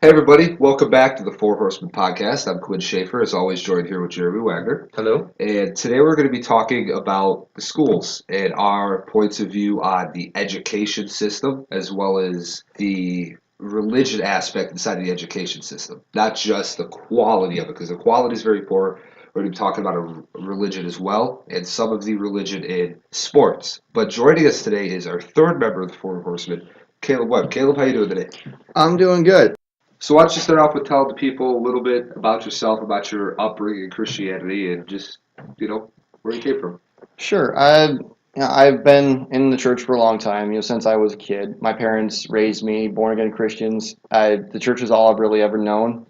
Hey everybody, welcome back to the Four Horsemen podcast. I'm Quinn Schaefer, as always joined here with Jeremy Wagner. Hello. And today we're going to be talking about the schools and our points of view on the education system as well as the religion aspect inside of the education system. Not just the quality of it, because the quality is very poor. We're going to be talking about a religion as well and some of the religion in sports. But joining us today is our third member of the Four Horsemen, Caleb Webb. Caleb, how you doing today? I'm doing good. So why don't you start off with telling the people a little bit about yourself, about your upbringing in Christianity, and just, where you came from. Sure. I've been in the church for a long time, since I was a kid. My parents raised me born again Christians. The church is all I've really ever known,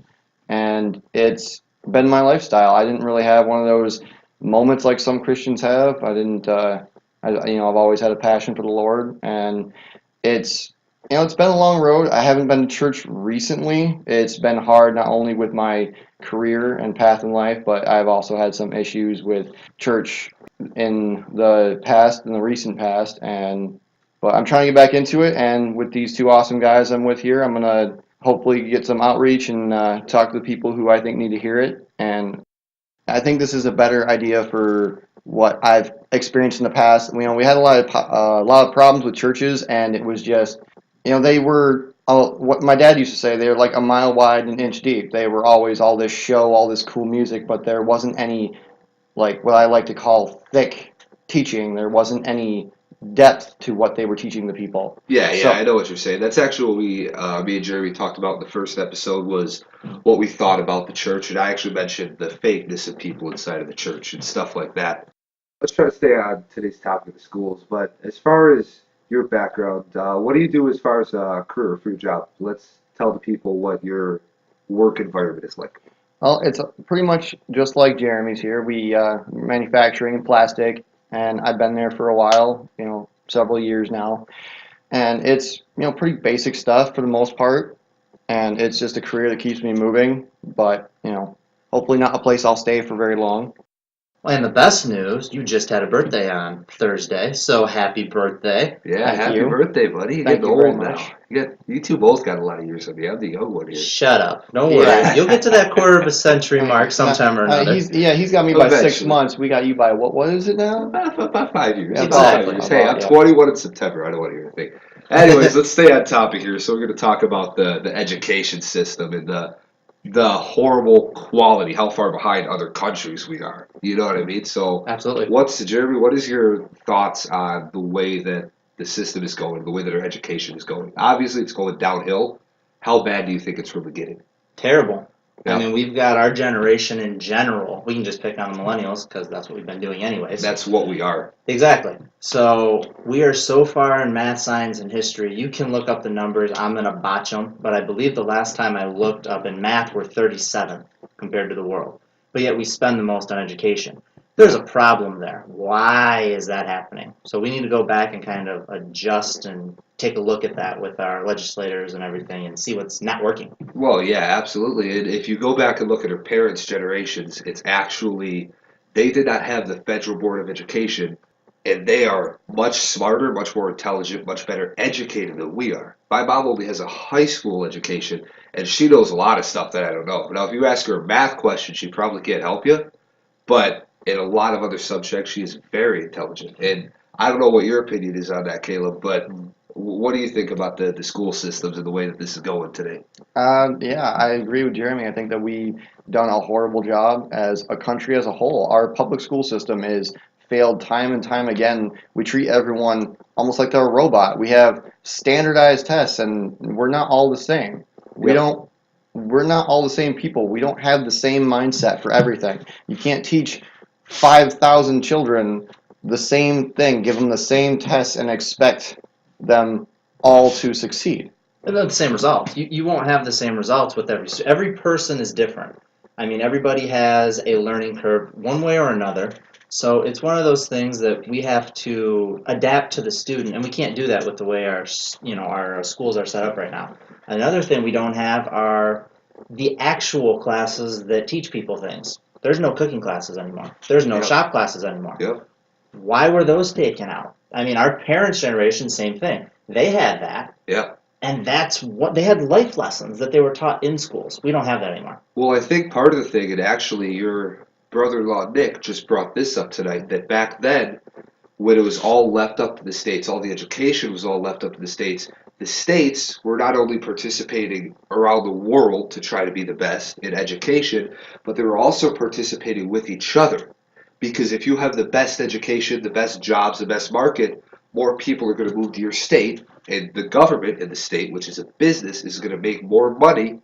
and it's been my lifestyle. I didn't really have one of those moments like some Christians have. I didn't. I've always had a passion for the Lord, and it's it's been a long road. I haven't been to church recently. It's been hard not only with my career and path in life, but I've also had some issues with church in the recent past, and but I'm trying to get back into it. And with these two awesome guys I'm with here, I'm gonna hopefully get some outreach and talk to the people who I think need to hear it. And I think this is a better idea for what I've experienced in the past. We had a lot of problems with churches, and it was just they were what my dad used to say. They were like a mile wide and an inch deep. They were always all this show, all this cool music, but there wasn't any like what I like to call thick teaching. There wasn't any depth to what they were teaching the people. Yeah, I So know what you're saying. That's actually what me and Jeremy talked about in the first episode was what we thought about the church, and I actually mentioned the fakeness of people inside of the church and stuff like that. Let's try to stay on today's topic of the schools, but as far as your background, what do you do as far as a career for your job? Let's tell the people what your work environment is like. well, it's pretty much just like Jeremy's here. We manufacturing and plastic, and I've been there for a while, several years now, and it's pretty basic stuff for the most part, and it's just a career that keeps me moving, but hopefully not a place I'll stay for very long. Well, and the best news, you just had a birthday on Thursday, so happy birthday. Yeah, Thank happy you. birthday, buddy. You're Thank getting you very old much. now. You two both got a lot of years on you. I'm the young one here. Shut up. Don't Yeah. worry. You'll get to that quarter of a century mark Not, sometime or another. he's got me by six Eventually. months. We got you by what is it now? About 5 years. Yeah, About Exactly. 5 years. Hey, I'm yeah. 21 in September. I don't want to hear anything. Anyways, let's stay on topic here. So we're going to talk about the education system and the horrible quality, how far behind other countries we are. You know what I mean? So Absolutely. Jeremy, what is your thoughts on the way that the system is going, the way that our education is going? Obviously, it's going downhill. How bad do you think it's really getting? Terrible. Yeah. I mean, we've got our generation in general. We can just pick on the millennials because that's what we've been doing anyways. That's what we are. Exactly. So we are so far in math, science, and history. You can look up the numbers. I'm going to botch them, but I believe the last time I looked up in math, we're 37th compared to the world. But yet we spend the most on education. There's a problem there. Why is that happening? So we need to go back and kind of adjust and take a look at that with our legislators and everything and see what's not working. Well, yeah, absolutely. And if you go back and look at our parents' generations, it's actually they did not have the Federal Board of Education, and they are much smarter, much more intelligent, much better educated than we are. My mom only has a high school education, and she knows a lot of stuff that I don't know. Now, if you ask her a math question, she probably can't help you, but in a lot of other subjects, she is very intelligent. And I don't know what your opinion is on that, Caleb, but what do you think about the school systems and the way that this is going today? Yeah, I agree with Jeremy. I think that we've done a horrible job as a country as a whole. Our public school system is failed time and time again. We treat everyone almost like they're a robot. We have standardized tests, and we're not all the same. We Yep. don't. We're not all the same people. We don't have the same mindset for everything. You can't teach 5,000 children the same thing, give them the same tests, and expect them all to succeed. They're not the same results. You won't have the same results with every person is different. I mean, everybody has a learning curve one way or another. So it's one of those things that we have to adapt to the student, and we can't do that with the way our schools are set up right now. Another thing we don't have are the actual classes that teach people things. There's no cooking classes anymore. There's no Yep. shop classes anymore. Yep. Why were those taken out? I mean, our parents' generation, same thing. They had that. Yep. And that's what they had, life lessons that they were taught in schools. We don't have that anymore. Well, I think part of the thing, and actually your brother-in-law Nick just brought this up tonight, that back then, when it was all left up to the states, all the education was all left up to the states were not only participating around the world to try to be the best in education, but they were also participating with each other. Because if you have the best education, the best jobs, the best market, more people are going to move to your state, and the government in the state, which is a business, is going to make more money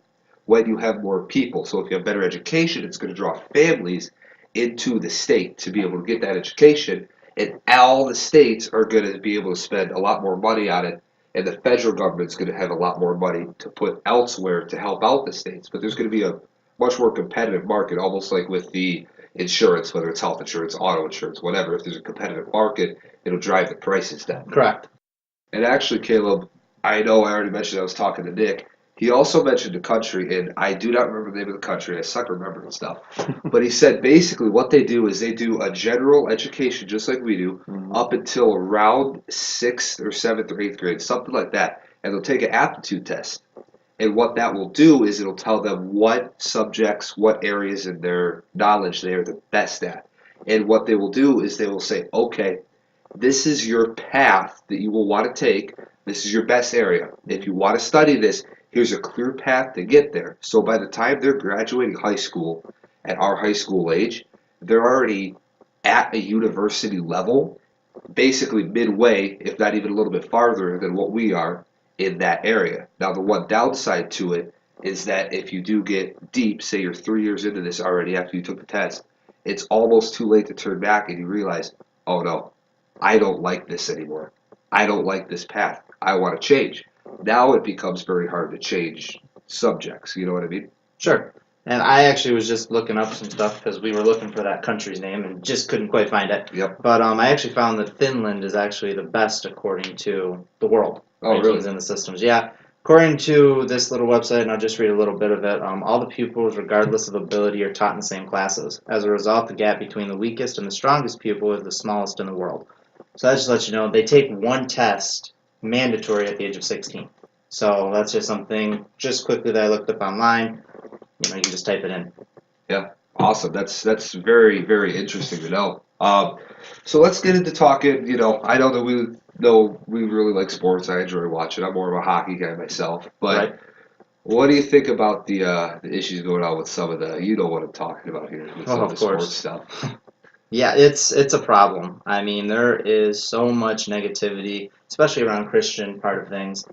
when you have more people. So if you have better education, it's going to draw families into the state to be able to get that education, and all the states are going to be able to spend a lot more money on it, and the federal government's going to have a lot more money to put elsewhere to help out the states. But there's going to be a much more competitive market, almost like with the insurance, whether it's health insurance, auto insurance, whatever. If there's a competitive market, it'll drive the prices down. Correct. And actually, Caleb, I know I already mentioned I was talking to Nick. He also mentioned a country, and I do not remember the name of the country. I suck remembering stuff. But he said basically what they do is they do a general education just like we do up until around 6th or 7th or 8th grade, something like that. And they'll take an aptitude test. And what that will do is it'll tell them what subjects, what areas in their knowledge they are the best at. And what they will do is they will say, okay, this is your path that you will want to take. This is your best area. If you want to study this, here's a clear path to get there. So by the time they're graduating high school at our high school age, they're already at a university level, basically midway, if not even a little bit farther than what we are in that area. Now, the one downside to it is that if you do get deep, say you're 3 years into this already after you took the test, it's almost too late to turn back and you realize, oh no, I don't like this anymore. I don't like this path. I want to change. Now it becomes very hard to change subjects. You know what I mean? Sure. And I actually was just looking up some stuff because we were looking for that country's name and just couldn't quite find it. Yep. But I actually found that Finland is actually the best according to the world Oh, really? rankings in the systems. Yeah. According to this little website, and I'll just read a little bit of it, all the pupils, regardless of ability, are taught in the same classes. As a result, the gap between the weakest and the strongest pupil is the smallest in the world. So that just lets you know they take one test mandatory at the age of 16. So that's just something just quickly that I looked up online. You know, you can just type it in. Yeah, awesome. That's very, very interesting to know. So let's get into talking. You know, I know we really like sports. I enjoy watching. I'm more of a hockey guy myself. But Right. what do you think about the issues going on with some of the? You know what I'm talking about here with some Oh, of the of course. sports stuff. Yeah, it's a problem. I mean, there is so much negativity, especially around Christian part of things.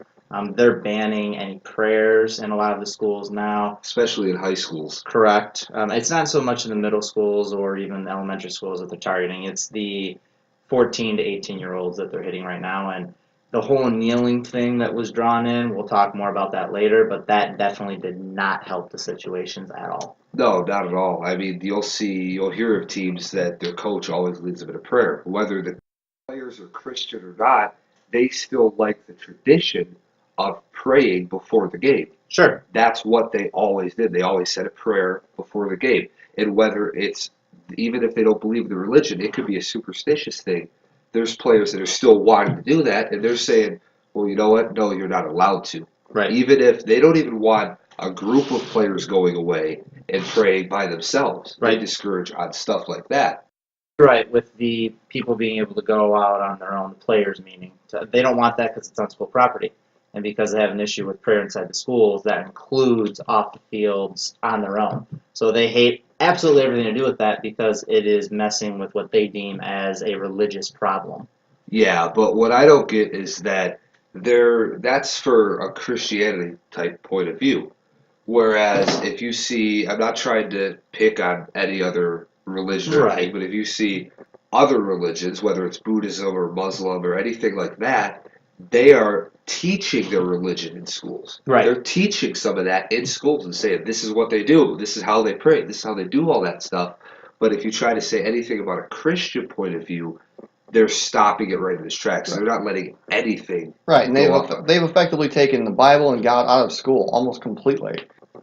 They're banning any prayers in a lot of the schools now. Especially in high schools. Correct. It's not so much in the middle schools or even the elementary schools that they're targeting. It's the 14 to 18-year-olds that they're hitting right now. And the whole kneeling thing that was drawn in, we'll talk more about that later, but that definitely did not help the situations at all. No, not at all. I mean, you'll hear of teams that their coach always leads them in a prayer. Whether the players are Christian or not, they still like the tradition of praying before the game. Sure. That's what they always did. They always said a prayer before the game. And whether it's, even if they don't believe in the religion, it could be a superstitious thing. There's players that are still wanting to do that, and they're saying, well, you know what? No, you're not allowed to. Right. Even if they don't even want a group of players going away and praying by themselves. Right. They discourage on stuff like that. Right, with the people being able to go out on their own, the players meaning. They don't want that because it's on school property. And because they have an issue with prayer inside the schools, that includes off the fields on their own. So they hate absolutely everything to do with that because it is messing with what they deem as a religious problem. Yeah, but what I don't get is that that's for a Christianity type point of view. Whereas if you see, I'm not trying to pick on any other religion or anything, Right. but if you see other religions, whether it's Buddhism or Muslim or anything like that, they are teaching their religion in schools. Right. They're teaching some of that in schools and saying, this is what they do, this is how they pray, this is how they do all that stuff. But if you try to say anything about a Christian point of view, they're stopping it right in its tracks. Right. They're not letting anything Right, and go off of it. they've effectively taken the Bible and God out of school almost completely.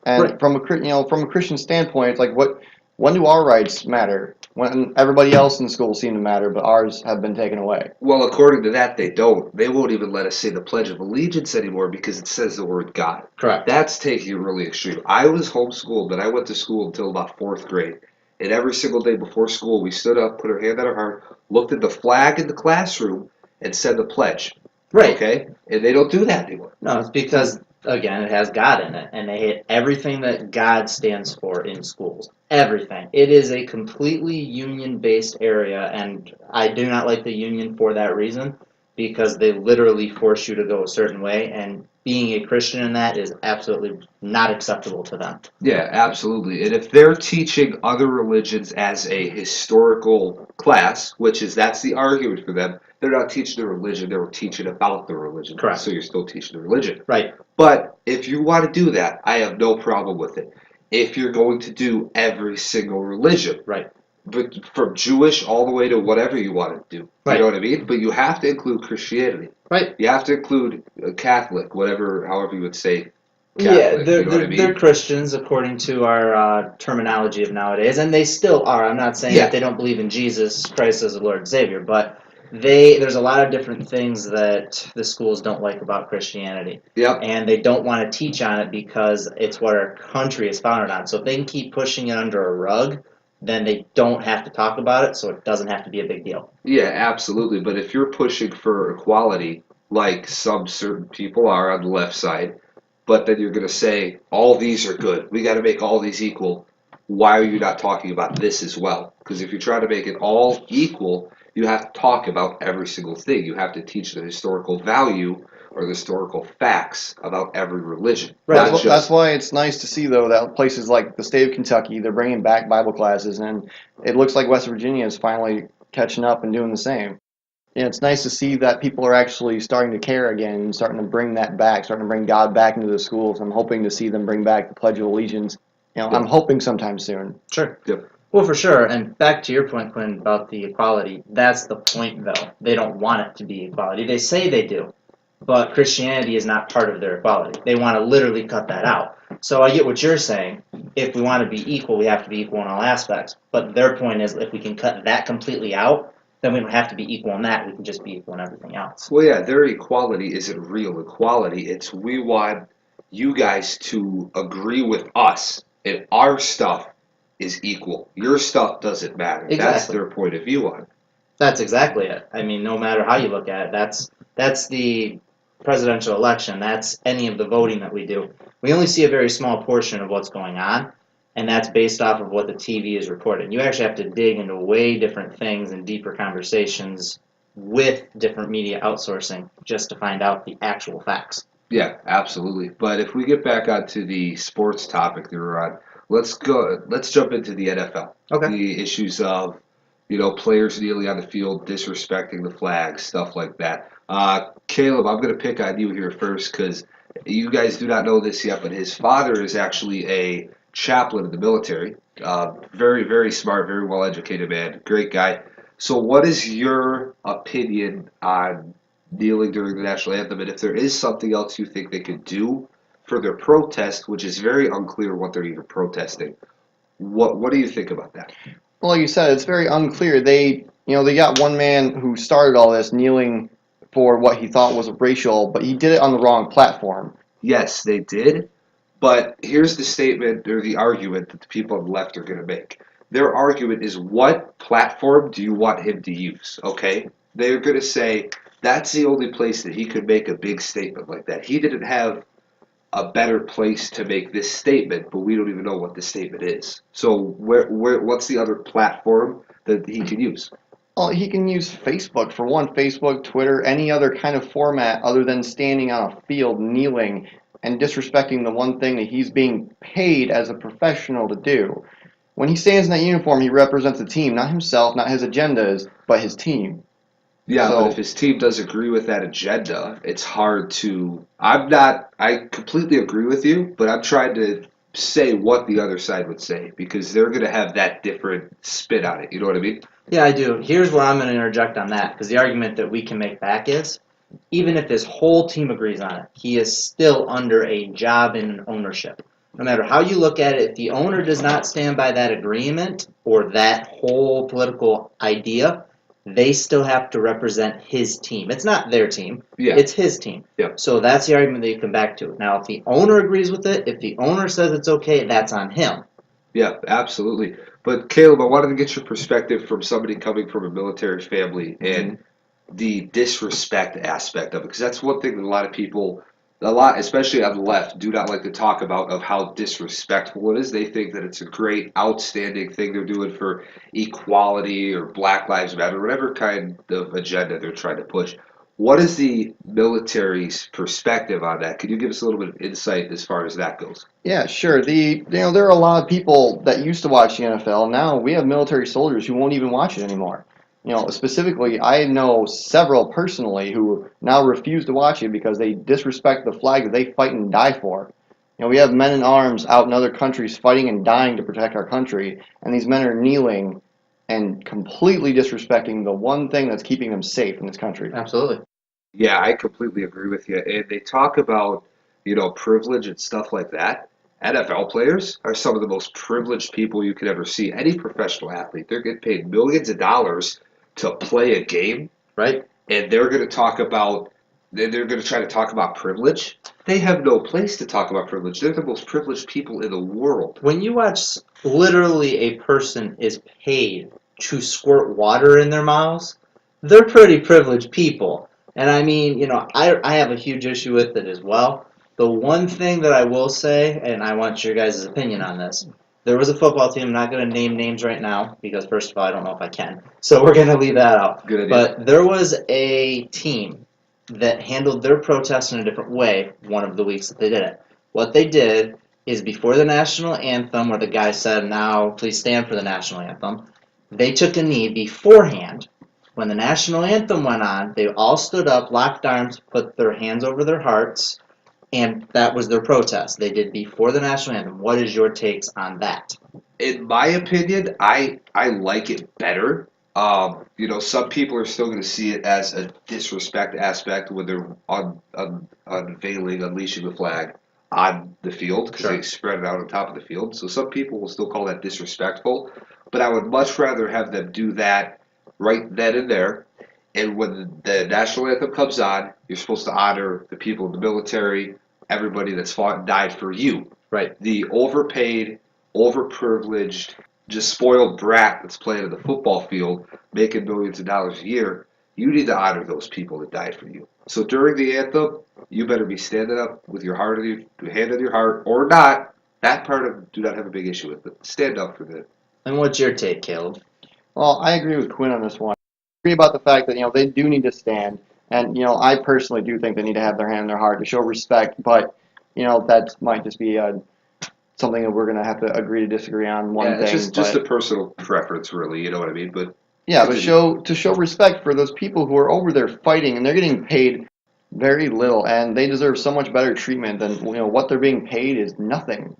And Right. from a Christian standpoint, it's like what when do our rights matter? When everybody else in the school seem to matter, but ours have been taken away. Well, according to that, they don't. They won't even let us say the Pledge of Allegiance anymore because it says the word God. Correct. That's taking it really extreme. I was homeschooled, and I went to school until about fourth grade. And every single day before school, we stood up, put our hand on our heart, looked at the flag in the classroom, and said the pledge. Right. Okay? And they don't do that anymore. No, it's because, again, it has God in it, and they hate everything that God stands for in schools. Everything. It is a completely union-based area, and I do not like the union for that reason, because they literally force you to go a certain way, and being a Christian in that is absolutely not acceptable to them. Yeah, absolutely. And if they're teaching other religions as a historical class, that's the argument for them, they're not teaching the religion, they're teaching about the religion. Correct. So you're still teaching the religion. Right. But if you want to do that, I have no problem with it. If you're going to do every single religion. Right. But from Jewish all the way to whatever you want to do. Right. You know what I mean? But you have to include Christianity. Right. You have to include Catholic, however you would say Yeah, Catholic. You know what I mean? they're Christians according to our terminology of nowadays, and they still are. I'm not saying that they don't believe in Jesus Christ as the Lord and Savior, but there's a lot of different things that the schools don't like about Christianity. Yep. And they don't want to teach on it because it's what our country is founded on. So if they can keep pushing it under a rug, then they don't have to talk about it, so it doesn't have to be a big deal. Yeah, absolutely. But if you're pushing for equality, like some certain people are on the left side, but then you're going to say, all these are good, we got to make all these equal, why are you not talking about this as well? Because if you're trying to make it all equal, you have to talk about every single thing. You have to teach the historical value or the historical facts about every religion. Right. That's why it's nice to see, though, that places like the state of Kentucky, they're bringing back Bible classes, and it looks like West Virginia is finally catching up and doing the same. And it's nice to see that people are actually starting to care again and starting to bring that back, starting to bring God back into the schools. I'm hoping to see them bring back the Pledge of Allegiance. I'm hoping sometime soon. Sure. Yep. Well, for sure. And back to your point, Quinn, about the equality, that's the point, though. They don't want it to be equality. They say they do, but Christianity is not part of their equality. They want to literally cut that out. So I get what you're saying. If we want to be equal, we have to be equal in all aspects. But their point is, if we can cut that completely out, then we don't have to be equal in that. We can just be equal in everything else. Well, yeah, their equality isn't real equality. It's we want you guys to agree with us, and our stuff is equal. Your stuff doesn't matter. Exactly. That's their point of view on it. That's exactly it. I mean, no matter how you look at it, that's the presidential election. That's any of the voting that we do. We only see a very small portion of what's going on, and that's based off of what the TV is reporting. You actually have to dig into way different things and deeper conversations with different media outsourcing just to find out the actual facts. Yeah, absolutely. But if we get back onto the sports topic that we're on, let's jump into the NFL. Okay. The issues of, players kneeling on the field, disrespecting the flag, stuff like that. Caleb, I'm going to pick on you here first because you guys do not know this yet, but his father is actually a chaplain in the military. Very, very smart, very well-educated man. Great guy. So what is your opinion on kneeling during the national anthem, and if there is something else you think they could do for their protest, which is very unclear what they're even protesting, what do you think about that? Well, like you said, it's very unclear. They got one man who started all this kneeling for what he thought was racial, but he did it on the wrong platform. Yes, they did, but here's the statement or the argument that the people on the left are going to make. Their argument is, what platform do you want him to use? Okay? They're going to say, that's the only place that he could make a big statement like that. He didn't have a better place to make this statement, but we don't even know what the statement is. So what's the other platform that he can use? Well, he can use Facebook for one, Facebook, Twitter, any other kind of format other than standing on a field kneeling and disrespecting the one thing that he's being paid as a professional to do. When he stands in that uniform, he represents the team, not himself, not his agendas, but his team. Yeah, but if his team does agree with that agenda, it's hard to... I completely agree with you, but I'm trying to say what the other side would say, because they're going to have that different spin on it. You know what I mean? Yeah, I do. Here's where I'm going to interject on that, because the argument that we can make back is, even if his whole team agrees on it, he is still under a job in ownership. no matter how you look at it, if the owner does not stand by that agreement or that whole political idea, they still have to represent his team. It's not their team, Yeah. it's his team. Yeah. So that's the argument that you come back to. Now, if the owner agrees with it, if the owner says it's okay, that's on him. Yeah, absolutely. But Caleb, I wanted to get your perspective from somebody coming from a military family and the disrespect aspect of it, because that's one thing that a lot of people, especially on the left, do not like to talk about of how disrespectful it is. They think that it's a great, outstanding thing they're doing for equality or Black Lives Matter, whatever kind of agenda they're trying to push. What is the military's perspective on that? Could you give us a little bit of insight as far as that goes? Yeah, sure. There are a lot of people that used to watch the NFL. Now we have military soldiers who won't even watch it anymore. Specifically, I know several personally who now refuse to watch it because they disrespect the flag that they fight and die for. We have men in arms out in other countries fighting and dying to protect our country, and these men are kneeling and completely disrespecting the one thing that's keeping them safe in this country. Absolutely. Yeah, I completely agree with you. And they talk about, privilege and stuff like that. NFL players are some of the most privileged people you could ever see. Any professional athlete, they're getting paid millions of dollars to play a game, Right? and they're going to try to talk about privilege. They have no place to talk about privilege. They're the most privileged people in the world. When you watch literally a person is paid to squirt water in their mouths, they're pretty privileged people. And I mean, I have a huge issue with it as well. The one thing that I will say, and I want your guys' opinion on this, there was a football team, I'm not going to name names right now, because first of all, I don't know if I can. So we're going to leave that out. Good idea. But there was a team that handled their protest in a different way one of the weeks that they did it. What they did is before the national anthem, where the guy said, now please stand for the national anthem, they took a knee beforehand. When the national anthem went on, they all stood up, locked arms, put their hands over their hearts, and that was their protest. They did before the national anthem. What is your takes on that? In my opinion, I like it better. Some people are still going to see it as a disrespect aspect when they're unleashing the flag on the field because Sure. they spread it out on top of the field. So some people will still call that disrespectful, but I would much rather have them do that right then and there. And when the national anthem comes on, you're supposed to honor the people in the military, everybody that's fought and died for you. Right. The overpaid, overprivileged, just spoiled brat that's playing in the football field, making millions of dollars a year, you need to honor those people that died for you. So during the anthem, you better be standing up with your hand on your heart, or not. That part of do not have a big issue with, but stand up for that. And what's your take, Caleb? Well, I agree with Quinn on this one. I agree about the fact that they do need to stand, and I personally do think they need to have their hand on their heart to show respect. But that might just be something that we're going to have to agree to disagree on one thing. It's just a personal preference, really. You know what I mean? But yeah, but to show respect for those people who are over there fighting and they're getting paid very little, and they deserve so much better treatment than what they're being paid is nothing.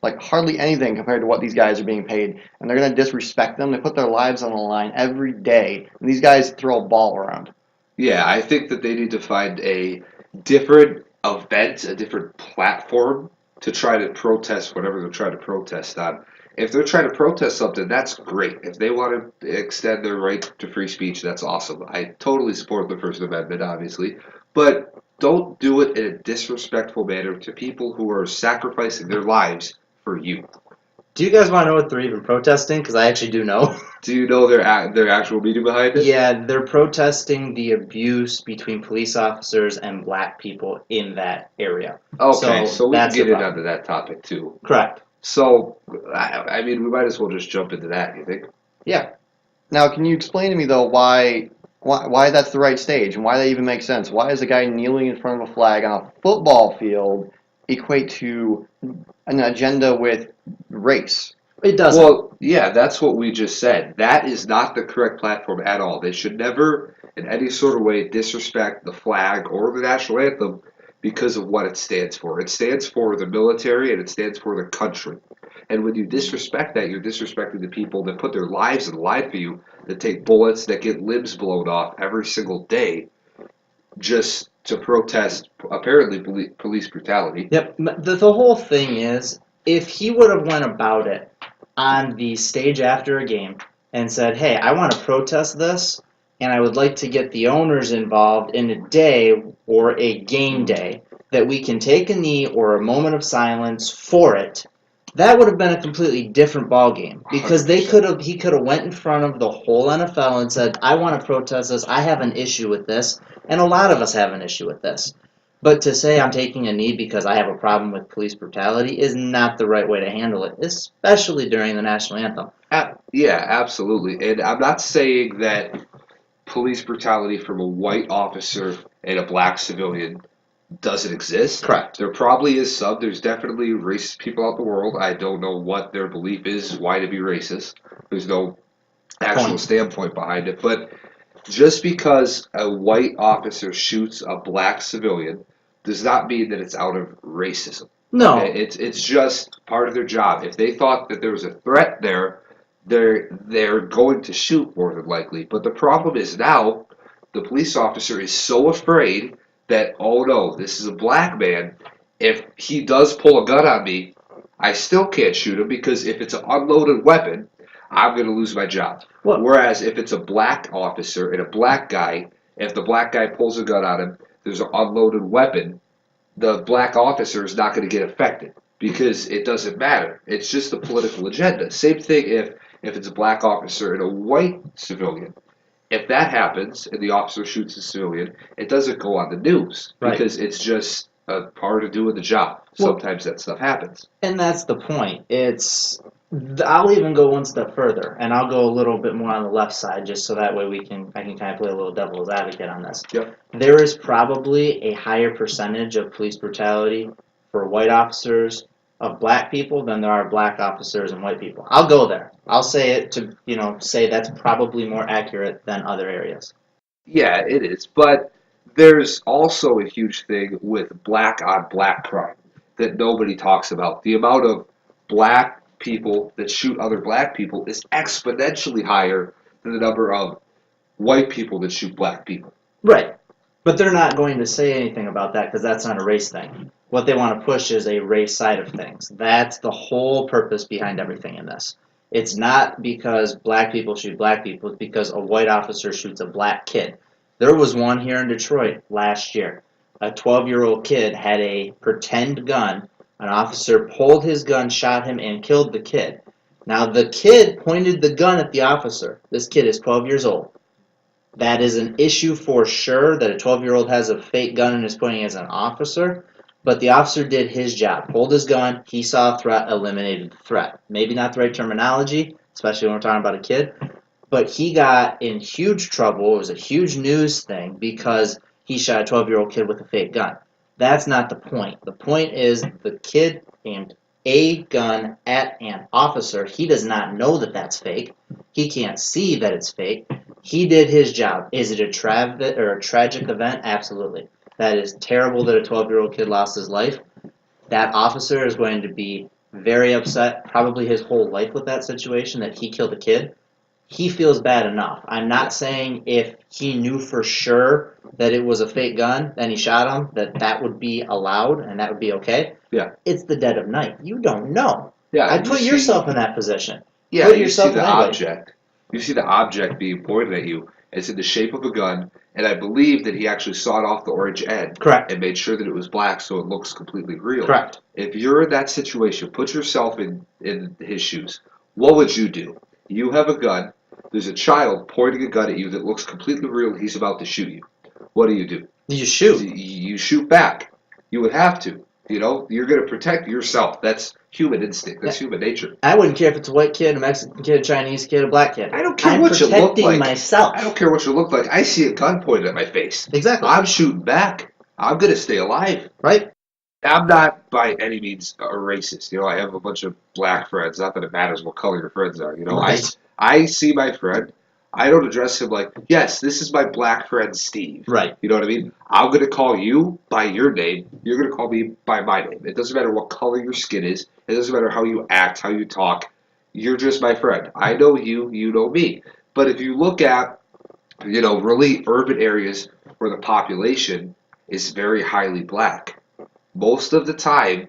Like hardly anything compared to what these guys are being paid, and they're going to disrespect them. They put their lives on the line every day, and these guys throw a ball around. yeah, I think that they need to find a different event, a different platform to try to protest whatever they're trying to protest on. If they're trying to protest something, that's great. If they want to extend their right to free speech, that's awesome. I totally support the First Amendment, obviously, but don't do it in a disrespectful manner to people who are sacrificing their lives for you. Do you guys want to know what they're even protesting? Because I actually do know. Do you know their actual meaning behind it? Yeah, they're protesting the abuse between police officers and black people in that area. Okay, so we can that's get the in problem. onto that topic too. Correct. So, I mean, we might as well just jump into that, you think? Yeah. Now, can you explain to me though why that's the right stage and why that even makes sense? Why is a guy kneeling in front of a flag on a football field equate to an agenda with race? It doesn't. Well, yeah, that's what we just said. That is not the correct platform at all. They should never, in any sort of way, disrespect the flag or the national anthem because of what it stands for. It stands for the military and it stands for the country. And when you disrespect that, you're disrespecting the people that put their lives in the line for you, that take bullets, that get limbs blown off every single day just to protest, apparently, police brutality. Yep. The whole thing is, if he would have went about it on the stage after a game and said, hey, I want to protest this, and I would like to get the owners involved in a day or a game day that we can take a knee or a moment of silence for it, that would have been a completely different ball game, because he could have went in front of the whole NFL and said, I want to protest this, I have an issue with this, and a lot of us have an issue with this. But to say I'm taking a knee because I have a problem with police brutality is not the right way to handle it, especially during the national anthem. Yeah, absolutely. And I'm not saying that police brutality from a white officer and a black civilian doesn't exist. Correct. There probably is some. There's definitely racist people out in the world. I don't know what their belief is, why to be racist. There's no actual standpoint behind it. But just because a white officer shoots a black civilian does not mean that it's out of racism. No. Okay? It's just part of their job. If they thought that there was a threat there, they're going to shoot more than likely. But the problem is now the police officer is so afraid that, oh no, this is a black man. If he does pull a gun on me, I still can't shoot him, because if it's an unloaded weapon, I'm going to lose my job. What? Whereas if it's a black officer and a black guy, if the black guy pulls a gun on him, there's an unloaded weapon, the black officer is not going to get affected, because it doesn't matter. It's just a political agenda. Same thing if it's a black officer and a white civilian. If that happens and the officer shoots a civilian, it doesn't go on the news, because it's just a part of doing the job. Sometimes that stuff happens. And that's the point. I'll even go one step further, and I'll go a little bit more on the left side, just so that way I can kind of play a little devil's advocate on this. Yep. There is probably a higher percentage of police brutality for white officers of black people than there are black officers and white people. I'll go there. I'll say it to say that's probably more accurate than other areas. Yeah, it is. But there's also a huge thing with black on black crime that nobody talks about. The amount of black people that shoot other black people is exponentially higher than the number of white people that shoot black people. Right. But they're not going to say anything about that, because that's not a race thing. What they want to push is a race side of things. That's the whole purpose behind everything in this. It's not because black people shoot black people. It's because a white officer shoots a black kid. There was one here in Detroit last year. A 12-year-old kid had a pretend gun. An officer pulled his gun, shot him, and killed the kid. Now, the kid pointed the gun at the officer. This kid is 12 years old. That is an issue for sure, that a 12-year-old has a fake gun and is pointing as an officer. But the officer did his job. Pulled his gun. He saw a threat, eliminated the threat. Maybe not the right terminology, especially when we're talking about a kid. But he got in huge trouble. It was a huge news thing because he shot a 12-year-old kid with a fake gun. That's not the point. The point is the kid aimed a gun at an officer. He does not know that that's fake. He can't see that it's fake. He did his job. Is it a tragic event? Absolutely. That is terrible that a 12-year-old kid lost his life. That officer is going to be very upset, probably his whole life with that situation, that he killed a kid. He feels bad enough. I'm not saying if he knew for sure that it was a fake gun and he shot him, that would be allowed and that would be okay. Yeah. It's the dead of night. You don't know. Yeah. I'd put yourself in that position. Yeah, put you yourself see the in that object. You see the object being pointed at you. It's in the shape of a gun, and I believe that he actually sawed off the orange end. Correct. And made sure that it was black so it looks completely real. Correct. If you're in that situation, put yourself in his shoes. What would you do? You have a gun. There's a child pointing a gun at you that looks completely real. He's about to shoot you. What do? You shoot. You shoot back. You would have to. You're going to protect yourself. That's human instinct. That's human nature. I wouldn't care if it's a white kid, a Mexican kid, a Chinese kid, a black kid. I don't care what you look like. I'm protecting myself. I don't care what you look like. I see a gun pointed at my face. Exactly. I'm shooting back. I'm going to stay alive. Right? I'm not by any means a racist. I have a bunch of black friends. Not that it matters what color your friends are. Right. I see my friend. I don't address him like, yes, this is my black friend Steve. Right. You know what I mean? I'm going to call you by your name. You're going to call me by my name. It doesn't matter what color your skin is. It doesn't matter how you act, how you talk. You're just my friend. I know you. You know me. But if you look at, really urban areas where the population is very highly black, most of the time,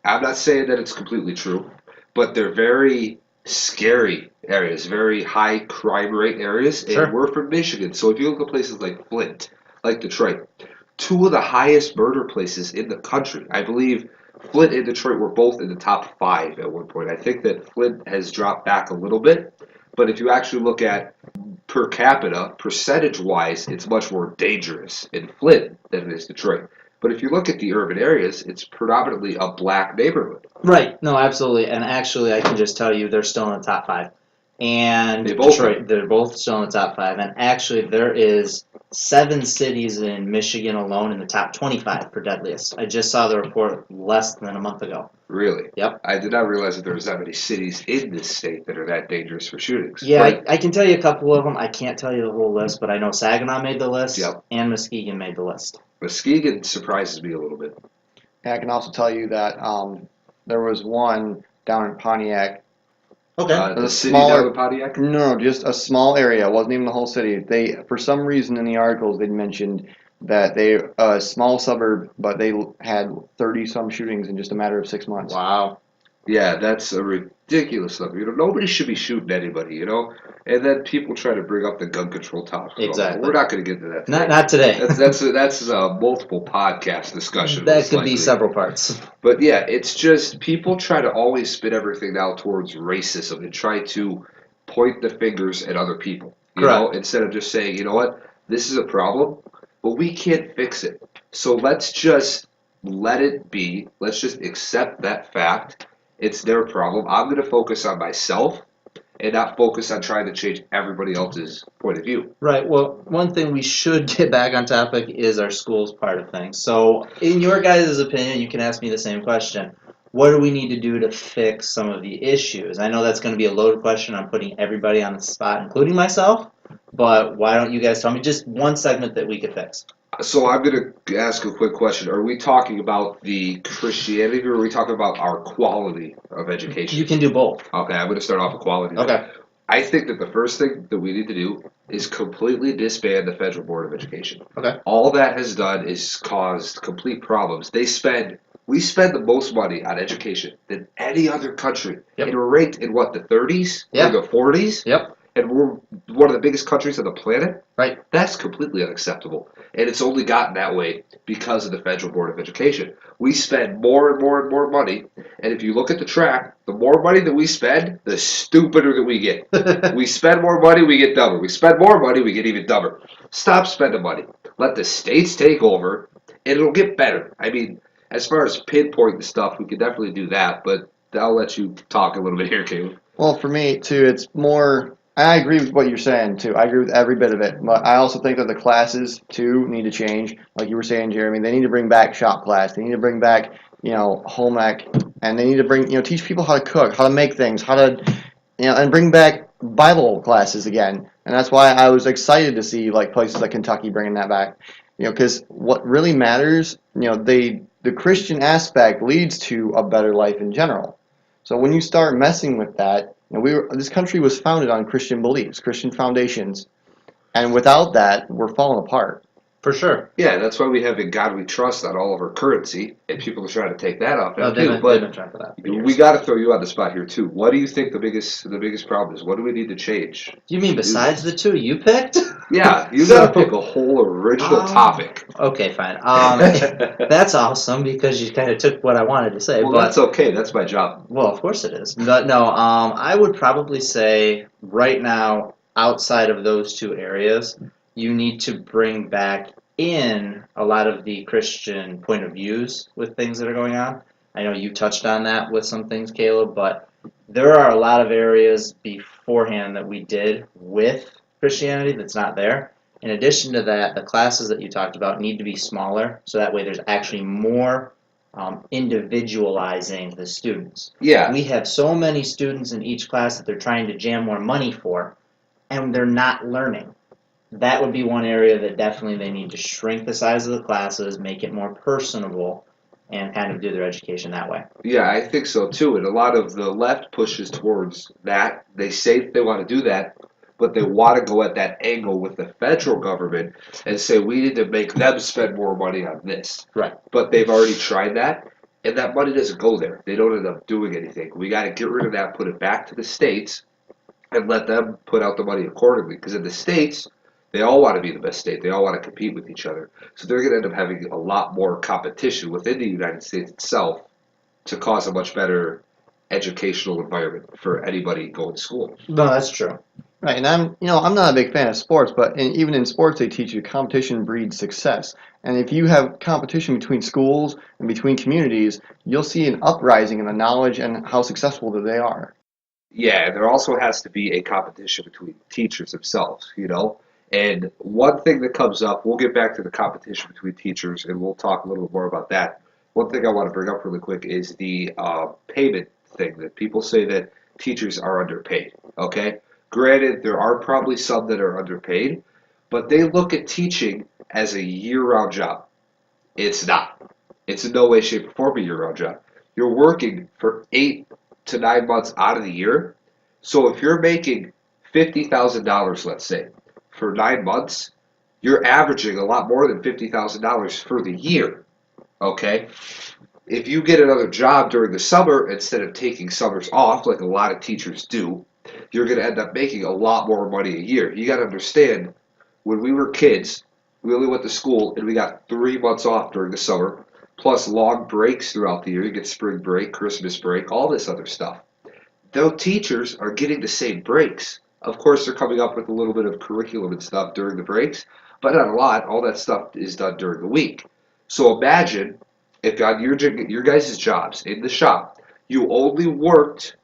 I'm not saying that it's completely true, but they're very scary areas, very high crime rate areas. And Sure. we're from Michigan, so if you look at places like Flint, like Detroit, two of the highest murder places in the country. I believe Flint and Detroit were both in the top five at one point. I think that Flint has dropped back a little bit, but if you actually look at per capita, percentage wise, it's much more dangerous in Flint than it is Detroit. But if you look at the urban areas, it's predominantly a black neighborhood. Right. No, absolutely. And actually, I can just tell you they're still in the top five. And They both Detroit, they're both still in the top five. And actually, there is 7 cities in Michigan alone in the top 25 for deadliest. I just saw the report less than a month ago. Really? Yep. I did not realize that there was that many cities in this state that are that dangerous for shootings. Yeah, But, I can tell you a couple of them. I can't tell you the whole list, but I know Saginaw made the list Yep. and Muskegon made the list. Muskegon surprises me a little bit. And I can also tell you that there was one down in Pontiac. Okay. The A city smaller- down in Pontiac? No, just a small area. It wasn't even the whole city. They, for some reason, in the articles, they mentioned that they a small suburb, but they had 30 some shootings in just a matter of 6 months. Wow. Yeah, that's a ridiculous number. Nobody should be shooting anybody, And then people try to bring up the gun control topic. Exactly. We're not going to get into that today. Not today. That's a multiple podcast discussion. That most could be likely. several parts. But yeah, it's just people try to always spin everything now towards racism and try to point the fingers at other people. Instead of just saying, you know what, this is a problem, but we can't fix it. So let's just let it be. Let's just accept that fact. It's their problem. I'm going to focus on myself and not focus on trying to change everybody else's point of view. Right. Well, one thing we should get back on topic is our schools part of things. So, in your guys' opinion, you can ask me the same question. What do we need to do to fix some of the issues? I know that's going to be a loaded question. I'm putting everybody on the spot, including myself. But why don't you guys tell me just one segment that we could fix? So I'm going to ask a quick question. Are we talking about the Christianity or are we talking about our quality of education? You can do both. Okay, I'm going to start off with quality. Okay. I think that the first thing that we need to do is completely disband the Federal Board of Education. Okay. All that has done is caused complete problems. We spend the most money on education than any other country. Yep. And we're ranked in what, the 30s? Yeah. Or the 40s? Yep. And we're one of the biggest countries on the planet? Right. That's completely unacceptable. And it's only gotten that way because of the Federal Board of Education. We spend more and more and more money, and if you look at the track, the more money that we spend, the stupider that we get. We spend more money, we get dumber. We spend more money, we get even dumber. Stop spending money. Let the states take over, and it'll get better. I mean, as far as pinpointing stuff, we could definitely do that, but I'll let you talk a little bit here, Caleb. Well, for me, too, it's more. I agree with what you're saying, too. I agree with every bit of it. But I also think that the classes, too, need to change. Like you were saying, Jeremy, they need to bring back shop class. They need to bring back, home ec. And they need to teach people how to cook, how to make things, how to, and bring back Bible classes again. And that's why I was excited to see, like, places like Kentucky bringing that back. Because what really matters, the Christian aspect leads to a better life in general. So when you start messing with that, this country was founded on Christian beliefs, Christian foundations, and without that, we're falling apart. For sure. Yeah, that's why we have In God We Trust on all of our currency, and people are trying to take that off now, They've too. been trying for that for We years. got to throw you on the spot here, too. What do you think the biggest problem is? What do we need to change? You mean besides the two you picked? Yeah, you So- got to pick a whole original topic. Okay, fine. That's awesome because you kind of took what I wanted to say. Well, but that's okay. That's my job. Well, of course it is. But no, I would probably say right now, outside of those two areas, you need to bring back in a lot of the Christian point of views with things that are going on. I know you touched on that with some things, Caleb, but there are a lot of areas beforehand that we did with Christianity that's not there. In addition to that, the classes that you talked about need to be smaller, so that way there's actually more individualizing the students. Yeah. We have so many students in each class that they're trying to jam more money for, and they're not learning. That would be one area that definitely they need to shrink the size of the classes, make it more personable, and kind of do their education that way. Yeah, I think so, too. And a lot of the left pushes towards that. They say they want to do that, but they want to go at that angle with the federal government and say we need to make them spend more money on this. Right. But they've already tried that, and that money doesn't go there. They don't end up doing anything. We got to get rid of that, put it back to the states, and let them put out the money accordingly. Because in the states, they all want to be the best state. They all want to compete with each other. So they're going to end up having a lot more competition within the United States itself to cause a much better educational environment for anybody going to school. No, that's true. Right, and I'm not a big fan of sports, but even in sports, they teach you competition breeds success. And if you have competition between schools and between communities, you'll see an uprising in the knowledge and how successful that they are. Yeah, and there also has to be a competition between teachers themselves, And one thing that comes up, we'll get back to the competition between teachers, and we'll talk a little bit more about that. One thing I want to bring up really quick is the payment thing that people say that teachers are underpaid. Okay, granted, there are probably some that are underpaid, but they look at teaching as a year-round job. It's not. It's in no way, shape, or form a year-round job. You're working for 8 to 9 months out of the year. So if you're making $50,000, let's say, for 9 months, you're averaging a lot more than $50,000 for the year. Okay? If you get another job during the summer instead of taking summers off, like a lot of teachers do, you're going to end up making a lot more money a year. You got to understand, when we were kids, we only went to school and we got 3 months off during the summer, plus long breaks throughout the year. You get spring break, Christmas break, all this other stuff. Though teachers are getting the same breaks. Of course, they're coming up with a little bit of curriculum and stuff during the breaks, but not a lot. All that stuff is done during the week. So imagine if on your guys' jobs in the shop, you only worked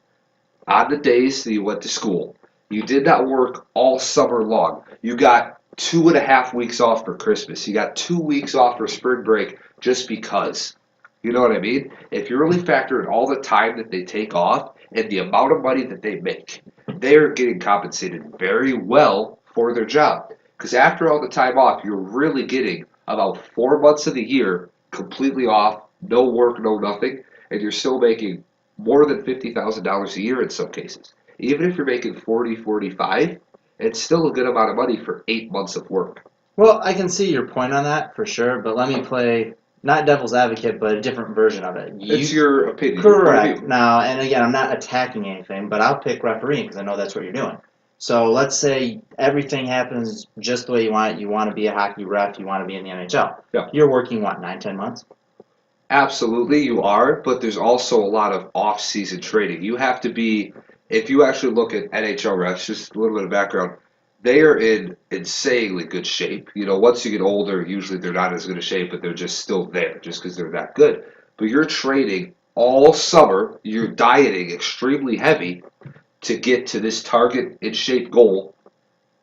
on the days that you went to school. You did not work all summer long. You got 2.5 weeks off for Christmas. You got 2 weeks off for spring break just because. You know what I mean? If you really factor in all the time that they take off and the amount of money that they make, they're getting compensated very well for their job. Because after all the time off, you're really getting about 4 months of the year completely off, no work, no nothing, and you're still making more than $50,000 a year in some cases. Even if you're making 40, 45, it's still a good amount of money for 8 months of work. Well, I can see your point on that for sure, but let me play not devil's advocate, but a different version of it. It's your opinion. Your point of Correct. view. Now, and again, I'm not attacking anything, but I'll pick refereeing because I know that's what you're doing. So let's say everything happens just the way you want it. You want to be a hockey ref. You want to be in the NHL. Yeah. You're working, what, 9, 10 months? Absolutely, you are, but there's also a lot of off-season training. You have to be, if you actually look at NHL refs, just a little bit of background, they are in insanely good shape. Once you get older, usually they're not as good a shape, but they're just still there, just because they're that good. But you're training all summer, you're dieting extremely heavy to get to this target in shape goal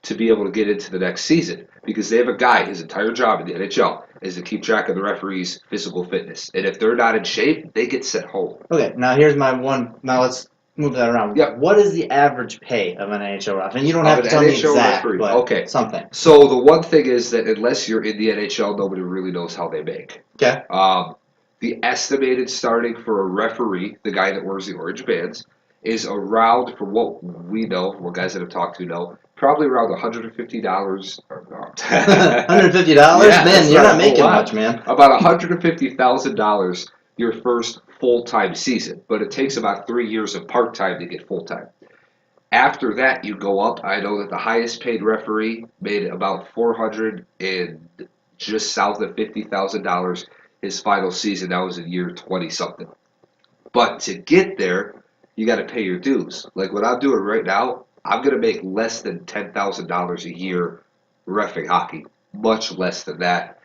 to be able to get into the next season. Because they have a guy, his entire job in the NHL is to keep track of the referees' physical fitness. And if they're not in shape, they get sent home. Okay, now here's my one. Now let's move that around. Yep. What is the average pay of an NHL ref? And you don't Of have an to tell me NHL exact, referee. but Okay. something. So the one thing is that unless you're in the NHL, nobody really knows how they make. Okay. The estimated starting for a referee, the guy that wears the orange bands, is around, from what we know, what guys that have talked to know, probably around $150. $150? Yeah, Man, that's you're not not a making whole lot. much, man. About $150,000 your first full-time season, but it takes about 3 years of part-time to get full-time. After that, you go up. I know that the highest paid referee made about $400 and just south of $50,000 his final season. That was in year 20-something. But to get there, you got to pay your dues. Like what I'm doing right now, I'm going to make less than $10,000 a year reffing hockey. Much less than that